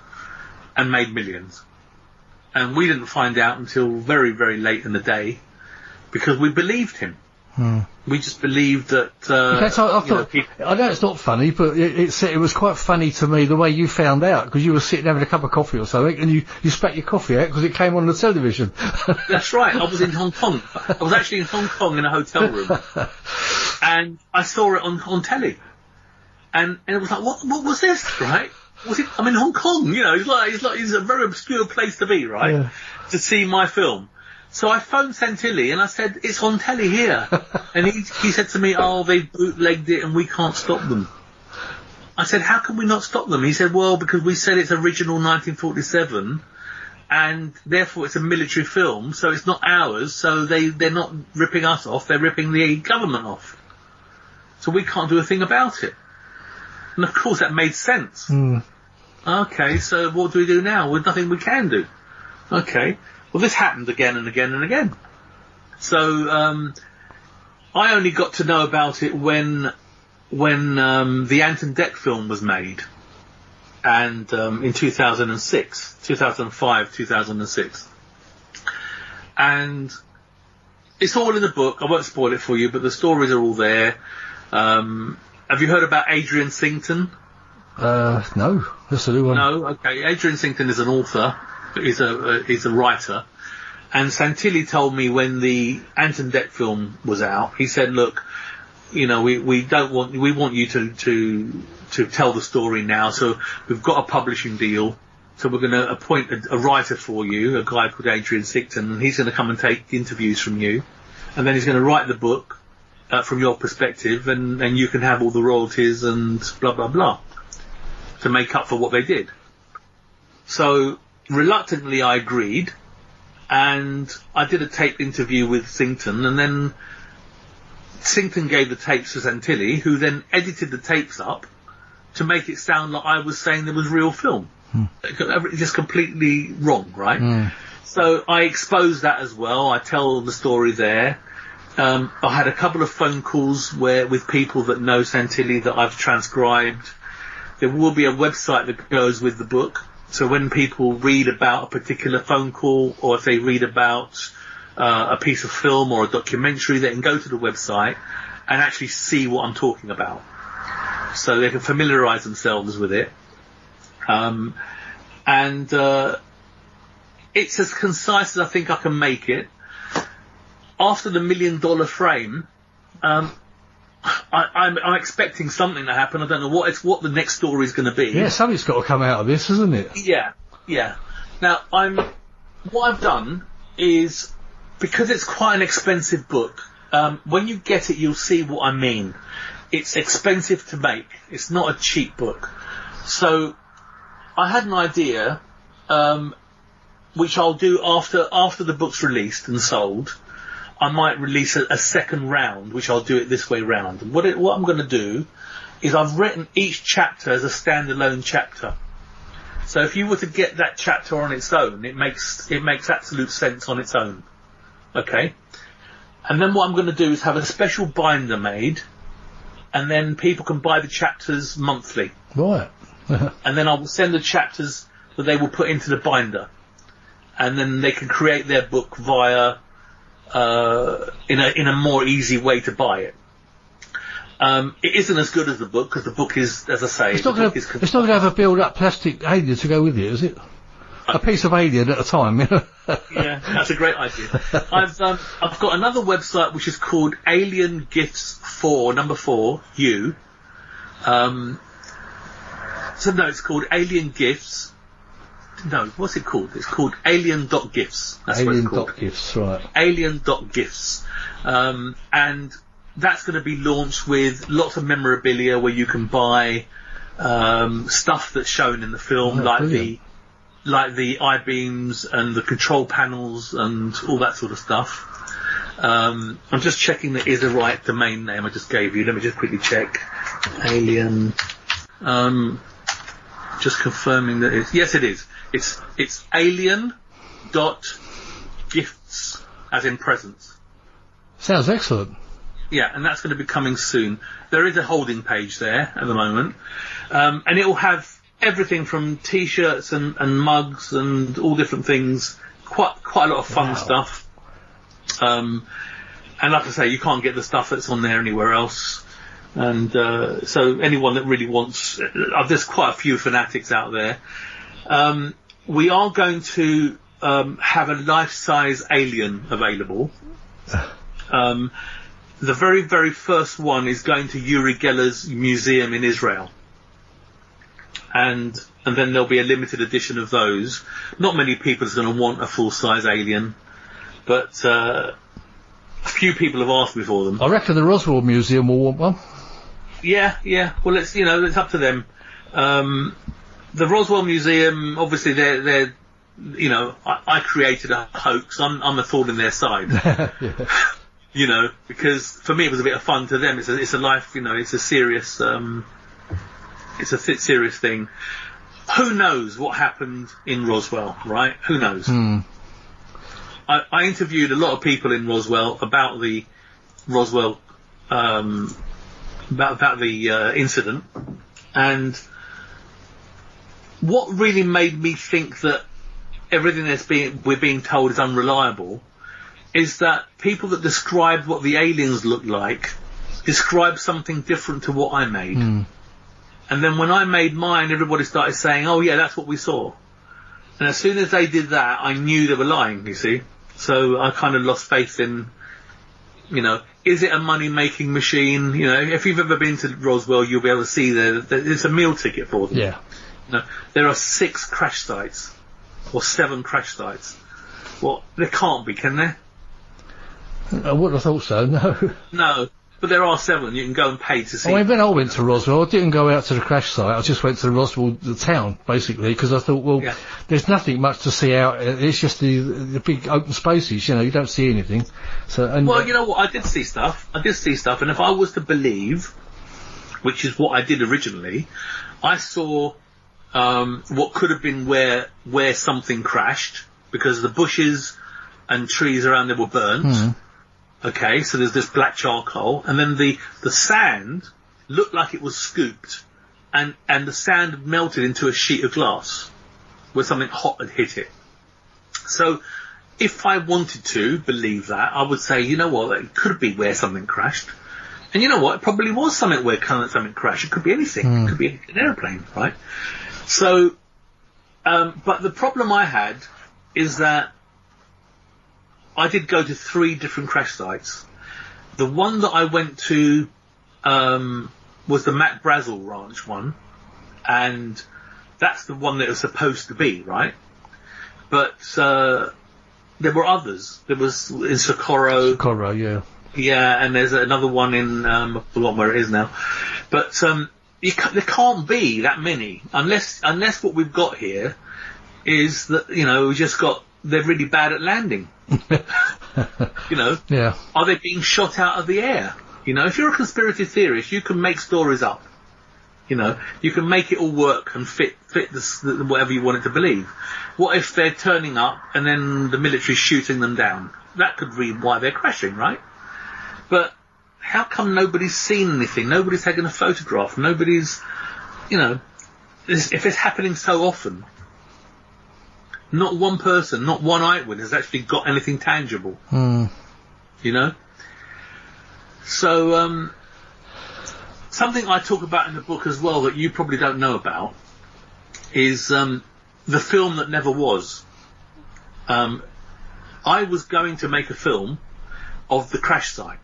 and made millions. And we didn't find out until very, very late in the day because we believed him. We just believed that. I know it's not funny, but it was quite funny to me the way you found out because you were sitting having a cup of coffee or something, and you spat your coffee out because it came on the television. That's right. I was in Hong Kong. I was actually in Hong Kong in a hotel room, and I saw it on telly, and it was like, what was this, right? I'm in Hong Kong, you know. It's a very obscure place to be, right? Yeah. To see my film. So I phoned Santilli and I said, it's on telly here. And he said to me, oh, they've bootlegged it and we can't stop them. I said, how can we not stop them? He said, well, because we said it's original 1947 and therefore it's a military film, so it's not ours, so they're not ripping us off, they're ripping the government off. So we can't do a thing about it. And of course that made sense. Okay, so what do we do now? Well, nothing we can do. Okay. Well, this happened again and again and again. So I only got to know about it when the Anton Deck film was made, and in 2005, 2006, and it's all in the book. I won't spoil it for you, but the stories are all there. Have you heard about Adrian Sington? No, that's a new one. No, okay. Adrian Sington is an author. He's a writer, and Santilli told me when the Anton Deck film was out, he said, "Look, you know, we want you to tell the story now. So we've got a publishing deal. So we're going to appoint a writer for you, a guy called Adrian Sington, and he's going to come and take interviews from you, and then he's going to write the book from your perspective, and you can have all the royalties and blah blah blah to make up for what they did." So reluctantly I agreed, and I did a tape interview with Sington, and then Sington gave the tapes to Santilli, who then edited the tapes up to make it sound like I was saying there was real film. Just completely wrong, right? So I exposed that as well. I tell the story there. I had a couple of phone calls with people that know Santilli that I've transcribed. There will be a website that goes with the book. So when people read about a particular phone call, or if they read about a piece of film or a documentary, they can go to the website and actually see what I'm talking about. So they can familiarise themselves with it. And it's as concise as I think I can make it. After the $1 million frame, I'm expecting something to happen. I don't know what the next story is going to be. Yeah, something's got to come out of this, isn't it? Yeah. Now, what I've done is, because it's quite an expensive book, when you get it, you'll see what I mean. It's expensive to make. It's not a cheap book. So I had an idea, which I'll do after the book's released and sold. I might release a second round, which I'll do it this way round. What I'm going to do is I've written each chapter as a standalone chapter. So if you were to get that chapter on its own, it makes absolute sense on its own. Okay? And then what I'm going to do is have a special binder made, and then people can buy the chapters monthly. Right. And then I will send the chapters that they will put into the binder. And then they can create their book via in a more easy way to buy it. It isn't as good as the book, because the book is, as I say, it's not going to have a build-up plastic alien to go with it, is it? A piece of alien at a time, you know? Yeah, that's a great idea. I've got another website which is called Alien Gifts 4, number 4, U. It's called Alien Gifts. No, what's it called? It's called Alien.Gifts. That's what it's called. Alien.Gifts, right. Alien.Gifts. And that's going to be launched with lots of memorabilia where you can buy stuff that's shown in the film, like the I-beams and the control panels and all that sort of stuff. I'm just checking that is the right domain name I just gave you. Let me just quickly check. Alien. Just confirming that yes, it is. It's alien.gifts, as in presents. Sounds excellent. Yeah, and that's going to be coming soon. There is a holding page there at the moment, and it will have everything from T-shirts and mugs and all different things. Quite a lot of fun stuff. And like I say, you can't get the stuff that's on there anywhere else. And so anyone that really wants, there's quite a few fanatics out there. We are going to have a life-size alien available. The very, very first one is going to Uri Geller's museum in Israel. And then there'll be a limited edition of those. Not many people are going to want a full-size alien, but a few people have asked me for them. I reckon the Roswell Museum will want one. Yeah. Well, it's up to them. The Roswell Museum, obviously, they're I created a hoax. I'm a thorn in their side. Yeah. Because for me it was a bit of fun. To them, it's a life. It's a serious. It's a serious thing. Who knows what happened in Roswell, right? Who knows? I interviewed a lot of people in Roswell about the Roswell, about the incident, and what really made me think that everything we're being told is unreliable is that people that described what the aliens looked like described something different to what I made. And then when I made mine, everybody started saying, oh yeah, that's what we saw. And as soon as they did that, I knew they were lying, you see. So I kind of lost faith in, is it a money-making machine? If you've ever been to Roswell, you'll be able to see that it's a meal ticket for them. Yeah. There are 6 crash sites, or 7 crash sites. Well, there can't be, can there? I wouldn't have thought so, no. No. But there are 7. You can go and pay to see. I mean, when I went to Roswell, I didn't go out to the crash site. I just went to the Roswell, the town, basically, because I thought, there's nothing much to see out. It's just the big open spaces. You don't see anything. So, you know what? I did see stuff, and if I was to believe, which is what I did originally, I saw what could have been where something crashed because the bushes and trees around there were burnt. Okay, so there's this black charcoal, and then the sand looked like it was scooped, and the sand had melted into a sheet of glass where something hot had hit it. So if I wanted to believe that, I would say, you know what, it could be where something crashed. And you know what, it probably was something where something crashed. It could be anything. It could be an airplane, right? So, but the problem I had is that I did go to 3 different crash sites. The one that I went to was the Mac Brazel Ranch one, and that's the one that it was supposed to be, right? But there were others. There was in Socorro. Socorro, yeah. Yeah, and there's another one in I forgot where it is now. But there can't be that many unless what we've got here is that we just got they're really bad at landing. Yeah. Are they being shot out of the air? If you're a conspiracy theorist, you can make stories up. You can make it all work and fit whatever you want it to believe. What if they're turning up and then the military's shooting them down? That could be why they're crashing, right? But how come nobody's seen anything? Nobody's taken a photograph. Nobody's, if it's happening so often, not one person, not one eyewitness has actually got anything tangible. So, something I talk about in the book as well that you probably don't know about is the film that never was. I was going to make a film of the crash site,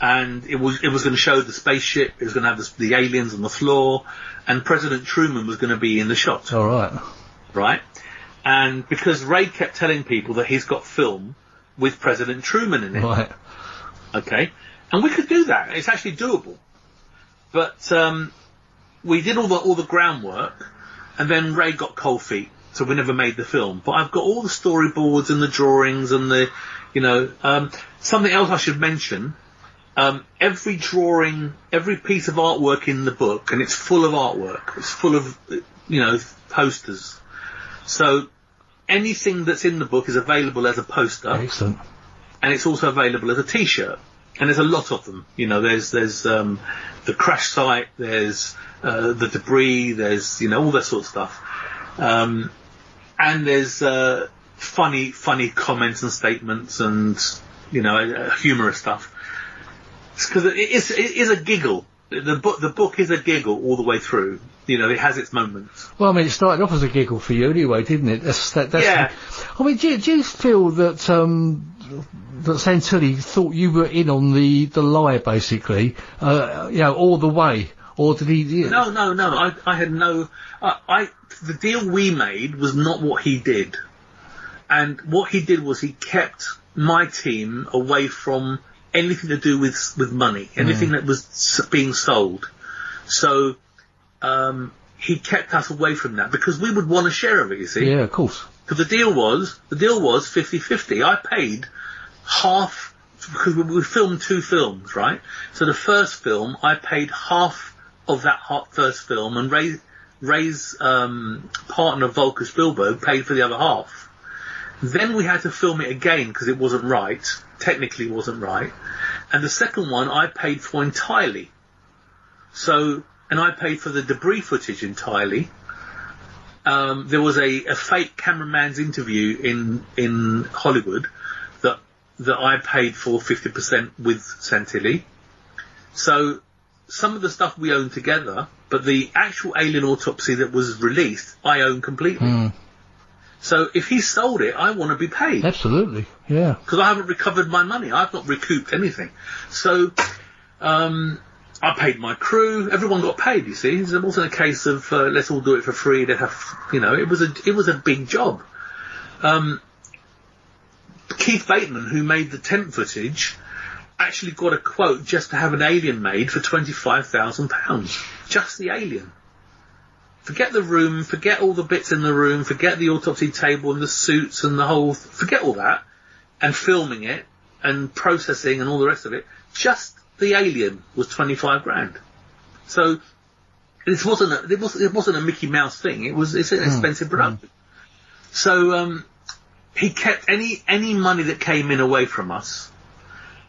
and it was going to show the spaceship. It was going to have the aliens on the floor, and President Truman was going to be in the shot. All right. Right. And because Ray kept telling people that he's got film with President Truman in it. Right. Okay. And we could do that. It's actually doable. But we did all the groundwork, and then Ray got cold feet. so we never made the film. But I've got all the storyboards and the drawings and the, something else I should mention. Every drawing, every piece of artwork in the book, and it's full of artwork. It's full of, posters. So anything that's in the book is available as a poster. Excellent. And it's also available as a T-shirt. And there's a lot of them. There's the crash site, there's the debris, there's all that sort of stuff. And there's funny comments and statements and humorous stuff. Because it is a giggle. The book is a giggle all the way through. It has its moments. Well, I mean, it started off as a giggle for you anyway, didn't it? Yeah. I mean, do you feel that that Santilli thought you were in on the lie, basically, all the way, or did he? No. I had no. The deal we made was not what he did, and what he did was he kept my team away from anything to do with money, anything that was being sold. So he kept us away from that because we would want a share of it, you see. Yeah, of course. Because the deal was 50-50. I paid half because we filmed 2 films, right? So the first film, I paid half of that first film, and Ray's partner Volker Spielberg paid for the other half. Then we had to film it again because it wasn't right. Technically wasn't right. And the second one I paid for entirely. And I paid for the debris footage entirely. There was a fake cameraman's interview in Hollywood that I paid for 50% with Santilli. So some of the stuff we own together, but the actual Alien Autopsy that was released, I own completely. So if he sold it, I want to be paid. Absolutely, yeah. Because I haven't recovered my money. I've not recouped anything. So I paid my crew. Everyone got paid, you see. It wasn't a case of let's all do it for free. They have, it was a big job. Keith Bateman, who made the tent footage, actually got a quote just to have an alien made for £25,000. Just the alien. Forget the room, forget all the bits in the room, forget the autopsy table and the suits and the whole... Forget all that, and filming it, and processing and all the rest of it. Just the alien was 25 grand. So, it wasn't a Mickey Mouse thing, it's an expensive production. So, he kept any money that came in away from us.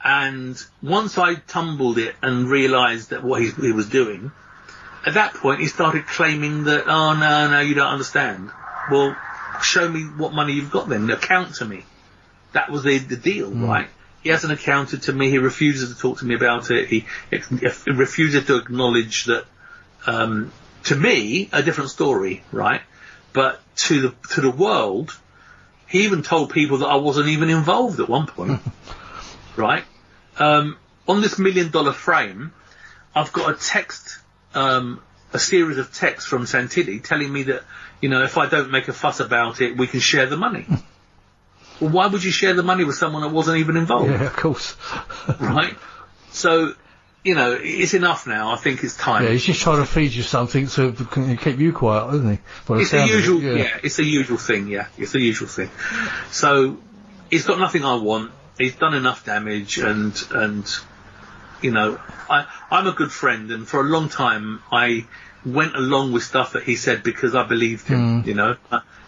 And once I tumbled it and realised that what he was doing, at that point he started claiming that, oh no, you don't understand. Well, show me what money you've got then. Account to me. That was the deal, right? He hasn't accounted to me. He refuses to talk to me about it. He refuses to acknowledge that, to me, a different story, right? But to the world, he even told people that I wasn't even involved at one point, right? On this $1 million frame, I've got a series of texts from Santilli telling me that, if I don't make a fuss about it, we can share the money. Well, why would you share the money with someone that wasn't even involved? Yeah, of course. Right? So, it's enough now. I think it's time. Yeah, he's just trying to feed you something to keep you quiet, isn't he? It's the usual, it's the usual thing, It's the usual thing. So, he's got nothing I want. He's done enough damage, and I'm a good friend, and for a long time I went along with stuff that he said because I believed him, and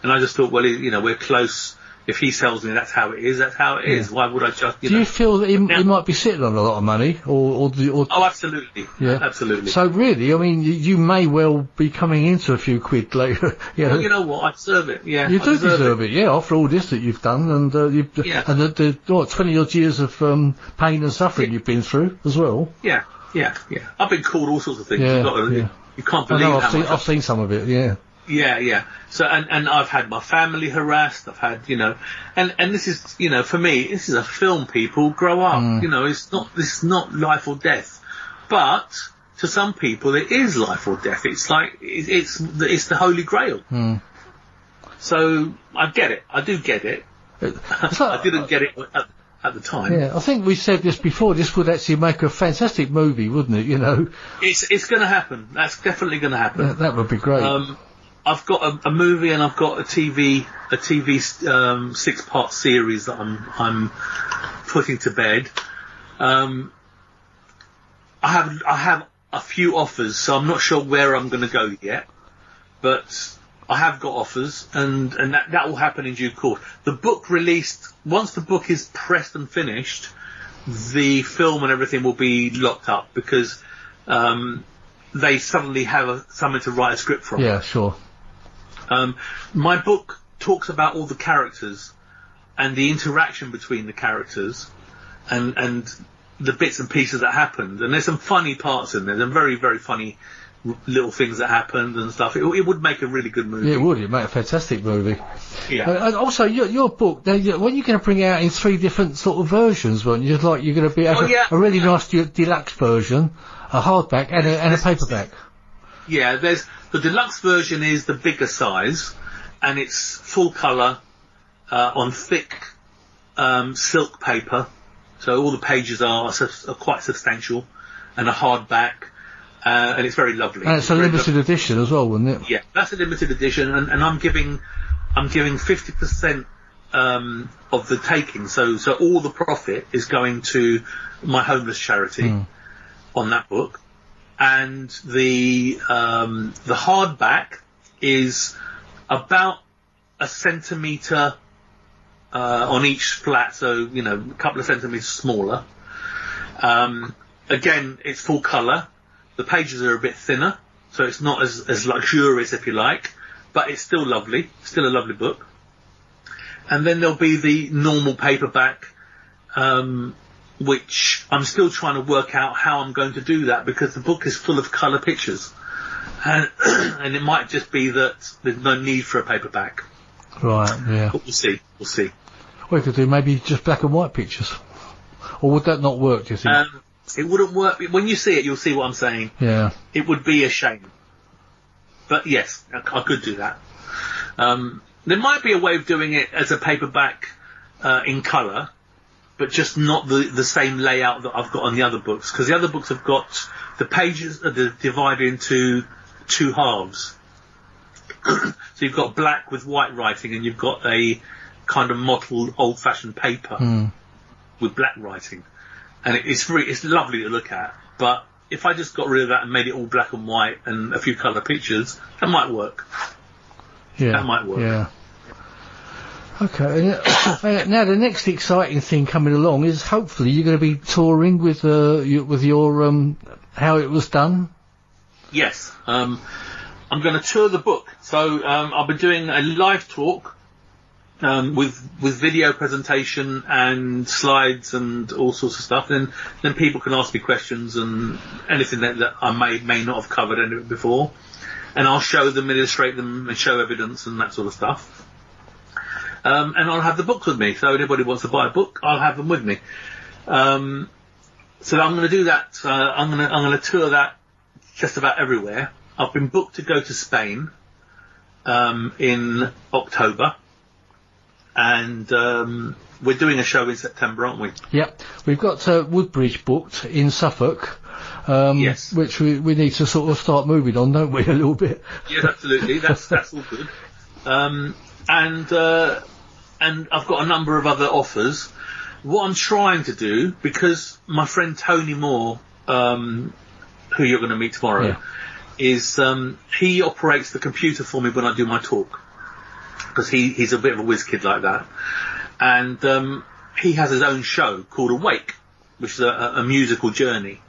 I just thought, well, we're close. If he sells me, that's how it is. That's how it is. Why would I just? Do you feel that he might be sitting on a lot of money, or? Oh, absolutely. Yeah, absolutely. So really, I mean, you may well be coming into a few quid later. Well, you know what? I deserve it. Yeah, you do deserve it. Yeah, after all this that you've done, and and the 20 odd years of pain and suffering you've been through as well. Yeah. I've been called all sorts of things. You can't believe I've seen some of it. Yeah. Yeah. So, and I've had my family harassed. I've had, and this is, for me, this is a film. People grow up. This is not life or death. But to some people, it is life or death. It's like it's the Holy Grail. So I get it. I do get it. I didn't get it at the time. Yeah, I think we said this before. This would actually make a fantastic movie, wouldn't it? It's going to happen. That's definitely going to happen. That would be great. I've got a movie and I've got a TV 6-part series that I'm putting to bed. I have a few offers, so I'm not sure where I'm going to go yet, but I have got offers, and that will happen in due course. The book released, once the book is pressed and finished, the film and everything will be locked up because they suddenly have something to write a script from. Yeah, sure. My book talks about all the characters and the interaction between the characters and the bits and pieces that happened. And there's some funny parts in there. There's very, very funny little things that happened and stuff. It would make a really good movie. Yeah, it would. It'd make a fantastic movie. Yeah. And also, your book, when you're going to bring it out in 3 different sort of versions, weren't you? Like you're going to have a really nice deluxe version, a hardback, and a paperback. Yeah, the deluxe version is the bigger size, and it's full colour on thick silk paper. So all the pages are quite substantial, and a hardback, and it's very lovely. And it's a limited edition as well, wouldn't it? Yeah, that's a limited edition, and I'm giving 50% of the taking. So all the profit is going to my homeless charity on that book, and the hardback is about a centimetre on each flat, so a couple of centimetres smaller. Again, it's full colour. The pages are a bit thinner, so it's not as luxurious, if you like, but it's still lovely. Still a lovely book. And then there'll be the normal paperback, which I'm still trying to work out how I'm going to do that, because the book is full of colour pictures, and it might just be that there's no need for a paperback. Right. Yeah. But we'll see. We could do maybe just black and white pictures, or would that not work? Do you think? It wouldn't work. When you see it, you'll see what I'm saying. Yeah. It would be a shame. But yes, I could do that. There might be a way of doing it as a paperback in colour, but just not the same layout that I've got on the other books, because the other books have got the pages are divided into 2 halves. So you've got black with white writing, and you've got a kind of mottled old-fashioned paper with black writing. And it's lovely to look at, but if I just got rid of that and made it all black and white and a few colour pictures, that might work. Yeah, that might work. Yeah. Okay. Now the next exciting thing coming along is hopefully you're going to be touring with your how it was done. Yes. I'm going to tour the book. So I'll be doing a live talk. With video presentation and slides and all sorts of stuff, and then people can ask me questions and anything that I may not have covered any before, and I'll show them, illustrate them, and show evidence and that sort of stuff. And I'll have the books with me, so anybody wants to buy a book, I'll have them with me. So I'm going to do that. I'm going to tour that just about everywhere. I've been booked to go to Spain in October. And we're doing a show in September, aren't we? Yep. We've got Woodbridge booked in Suffolk. Yes. Which we need to sort of start moving on, don't we, a little bit? Yes, absolutely. That's all good. And I've got a number of other offers. What I'm trying to do, because my friend Tony Moore, who you're going to meet tomorrow, is he operates the computer for me when I do my talk. Because he's a bit of a whiz kid like that, and he has his own show called Awake, which is a musical journey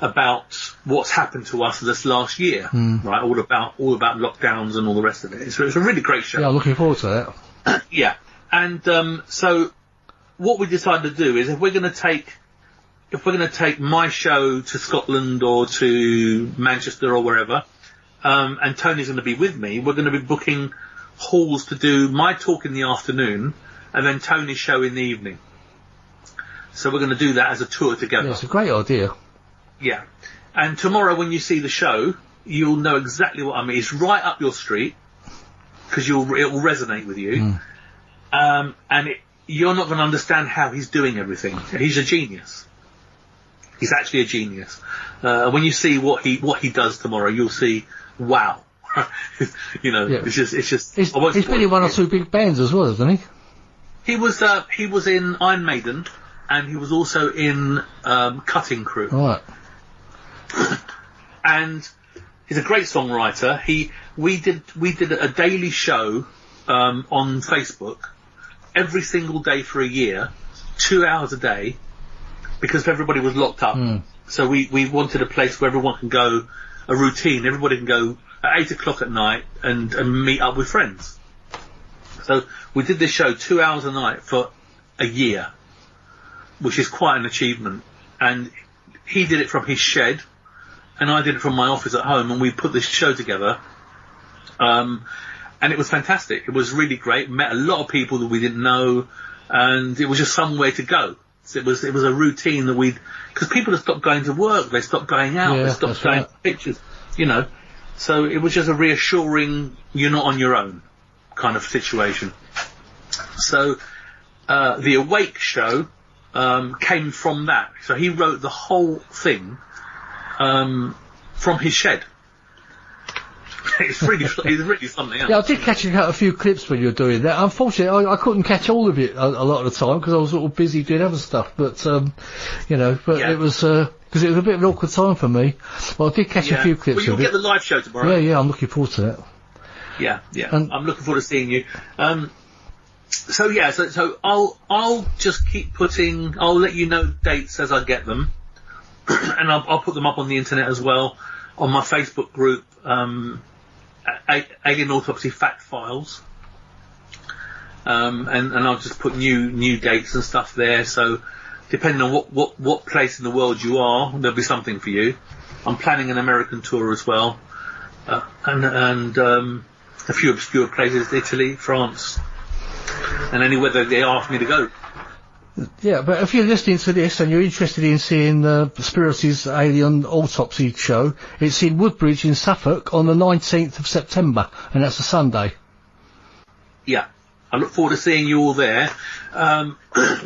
about what's happened to us this last year, right? All about lockdowns and all the rest of it. It's a really great show. Yeah, I'm looking forward to that. Yeah, and so what we decided to do is if we're going to take my show to Scotland or to Manchester or wherever, and Tony's going to be with me, we're going to be booking halls to do my talk in the afternoon and then Tony's show in the evening. So we're going to do that as a tour together. Yeah, it's a great idea. Yeah. And tomorrow when you see the show, you'll know exactly what I mean. It's right up your street, because it will resonate with you. And you're not going to understand how he's doing everything. He's a genius. He's actually a genius. When you see what he does tomorrow, you'll see, wow. You know, it's just. He's been in one or two big bands as well, hasn't he? He was in Iron Maiden, and he was also in Cutting Crew. Right. And he's a great songwriter. We did a daily show on Facebook every single day for a year, 2 hours a day, because everybody was locked up. So we wanted a place where everyone can go, a routine. Everybody can go at 8 o'clock at night and meet up with friends. So we did this show 2 hours a night for a year, which is quite an achievement. And he did it from his shed, and I did it from my office at home, and we put this show together. And it was fantastic. It was really great. Met a lot of people that we didn't know, and it was just somewhere to go. So it was a routine that because people had stopped going to work, they stopped going out, they stopped going to pictures, you know. So it was just a reassuring, you're not on your own kind of situation. So the Awake show came from that. So he wrote the whole thing from his shed. It's really something else. Yeah, I did catch a few clips when you were doing that. Unfortunately, I couldn't catch all of it a lot of the time because I was sort of busy doing other stuff. But it was because it was a bit of an awkward time for me. Well, I did catch a few clips. Well, you'll get the live show tomorrow. Yeah, I'm looking forward to that. Yeah, and I'm looking forward to seeing you. So I'll just keep putting. I'll let you know dates as I get them, and I'll put them up on the internet as well on my Facebook group. Alien Autopsy Fact Files, and I'll just put new dates and stuff there. So depending on what place in the world you are, there'll be something for you. I'm planning an American tour as well, and a few obscure places: Italy, France, and anywhere that they ask me to go. Yeah, but if you're listening to this and you're interested in seeing Spyros' Alien Autopsy show, it's in Woodbridge in Suffolk on the 19th of September, and that's a Sunday. Yeah, I look forward to seeing you all there.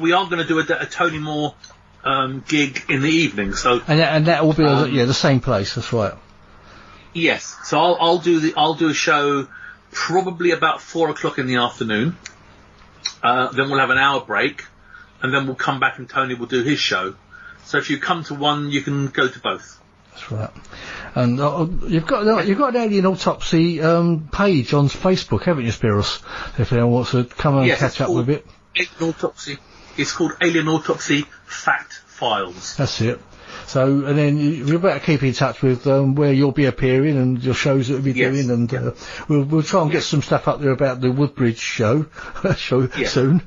We are going to do a Tony Moore gig in the evening, so and that will be the same place. That's right. Yes, so I'll do a show probably about 4 o'clock in the afternoon. Then we'll have an hour break. And then we'll come back and Tony will do his show. So if you come to one, you can go to both. That's right. And you've got an Alien Autopsy page on Facebook, haven't you, Spyros? If anyone wants to come and catch up with it. Alien Autopsy. It's called Alien Autopsy Fact Files. That's it. So, and then you better keep in touch with where you'll be appearing and your shows that you'll be doing, and we'll try and get some stuff up there about the Woodbridge show soon.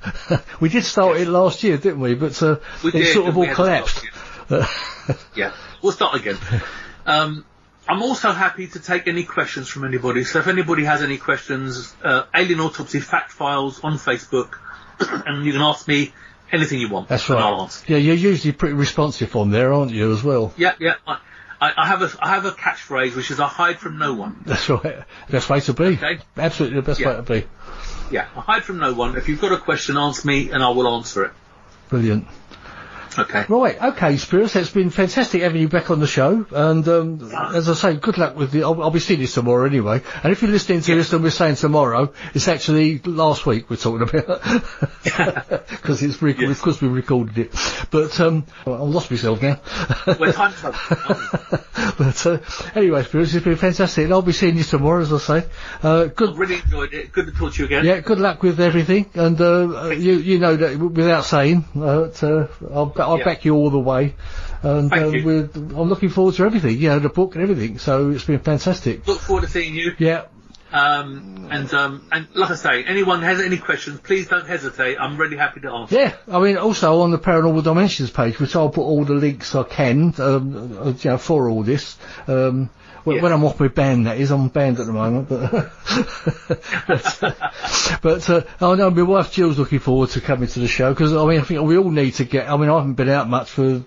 We did start it last year, didn't we? But it sort of all collapsed. Yeah, we'll start again. I'm also happy to take any questions from anybody. So if anybody has any questions, Alien Autopsy Fact Files on Facebook, and you can ask me anything you want. That's right. Yeah, you're usually pretty responsive on there, aren't you, as well? Yeah. I have a catchphrase which is I hide from no one. That's right. Best way to be. Okay. Absolutely the best way to be. Yeah, I hide from no one. If you've got a question, ask me and I will answer it. Brilliant. Okay. Right, okay, Spyros, it's been fantastic having you back on the show, and as I say, good luck with I'll be seeing this tomorrow anyway, and if you're listening to this and we're saying tomorrow, it's actually last week we're talking about, because we recorded it, but I've lost myself now. Well, time's up. But anyway, Spyros, it's been fantastic, and I'll be seeing you tomorrow, as I say. Good. I've really enjoyed it, good to talk to you again. Yeah, good luck with everything, and you know that without saying, I'll back you all the way, and I'm looking forward to everything. The book and everything. So it's been fantastic. Look forward to seeing you. Yeah. And like I say, anyone has any questions, please don't hesitate. I'm really happy to answer. Yeah, I mean, also on the Paranormal Dimensions page, which I'll put all the links I can, for all this. When I'm off my band, that is, I'm banned at the moment, but I know my wife Jill's looking forward to coming to the show, because I think we all need to I haven't been out much for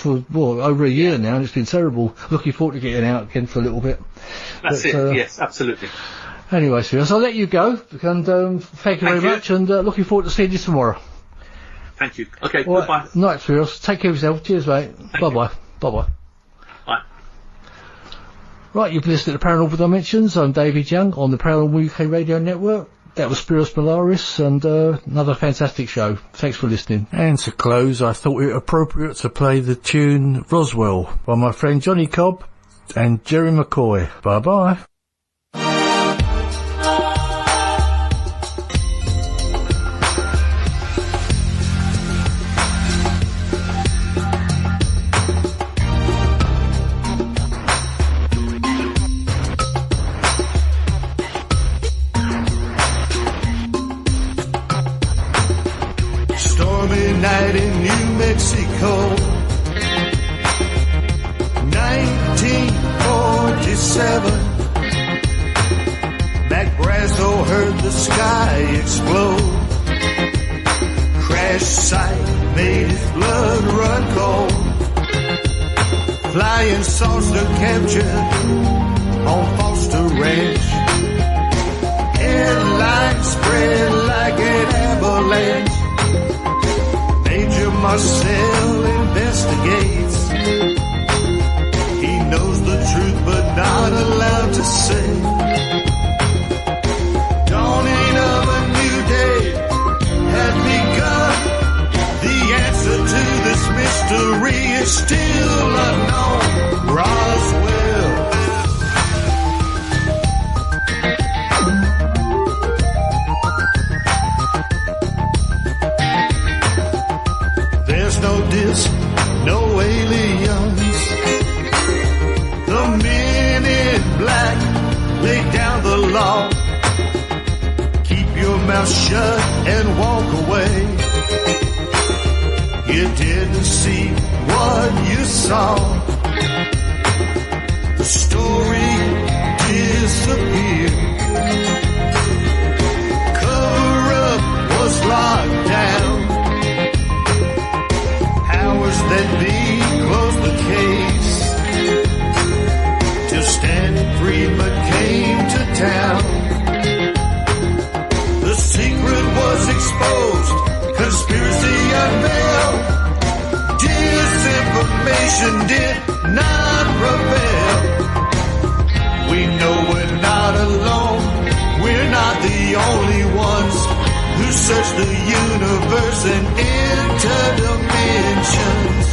over a year now, and it's been terrible. Looking forward to getting out again for a little bit. That's it, yes, absolutely. Anyway, Spyros, I'll let you go, and thank you very much, and looking forward to seeing you tomorrow. Thank you. Okay, goodbye. Night, Spyros. Take care of yourself. Cheers, mate. Bye-bye. Bye-bye. Bye. Right, you've listened to Paranormal Dimensions. I'm David Young on the Paranormal UK Radio Network. That was Spyros Melaris, and another fantastic show. Thanks for listening. And to close, I thought it appropriate to play the tune Roswell by my friend Johnny Cobb and Jerry McCoy. Bye-bye. Night in New Mexico, 1947. Mac Brazo heard the sky explode. Crash site made his blood run cold. Flying saucer captured on Foster Ranch. Headlines spread like an avalanche. Major Marcel investigates. He knows the truth but not allowed to say. Dawning of a new day had begun. The answer to this mystery is still unknown. Roswell. There's no disc, no aliens. The men in black lay down the law. Keep your mouth shut and walk away. You didn't see what you saw. The story disappeared. Cover-up was locked down. Powers that be closed the case till Stanton Friedman came to town. The secret was exposed, conspiracy unveiled. Disinformation did not prevail. We know we're not alone. We're not the only ones who search the universe and interdimensions.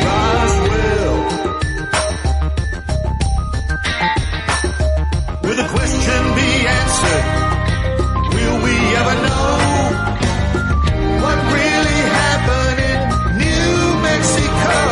Roswell. Will the question be answered? Will we ever know what really happened in New Mexico?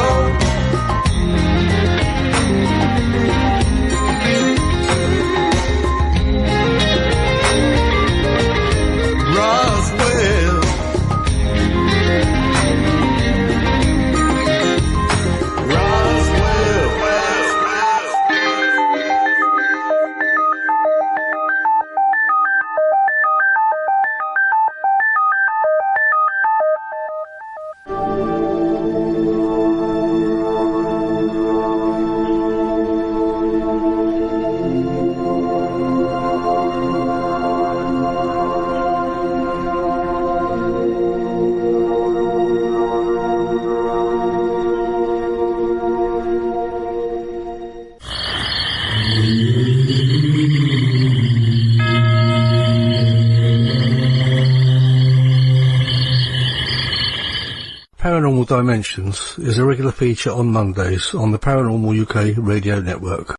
Paranormal Dimensions is a regular feature on Mondays on the Paranormal UK Radio Network.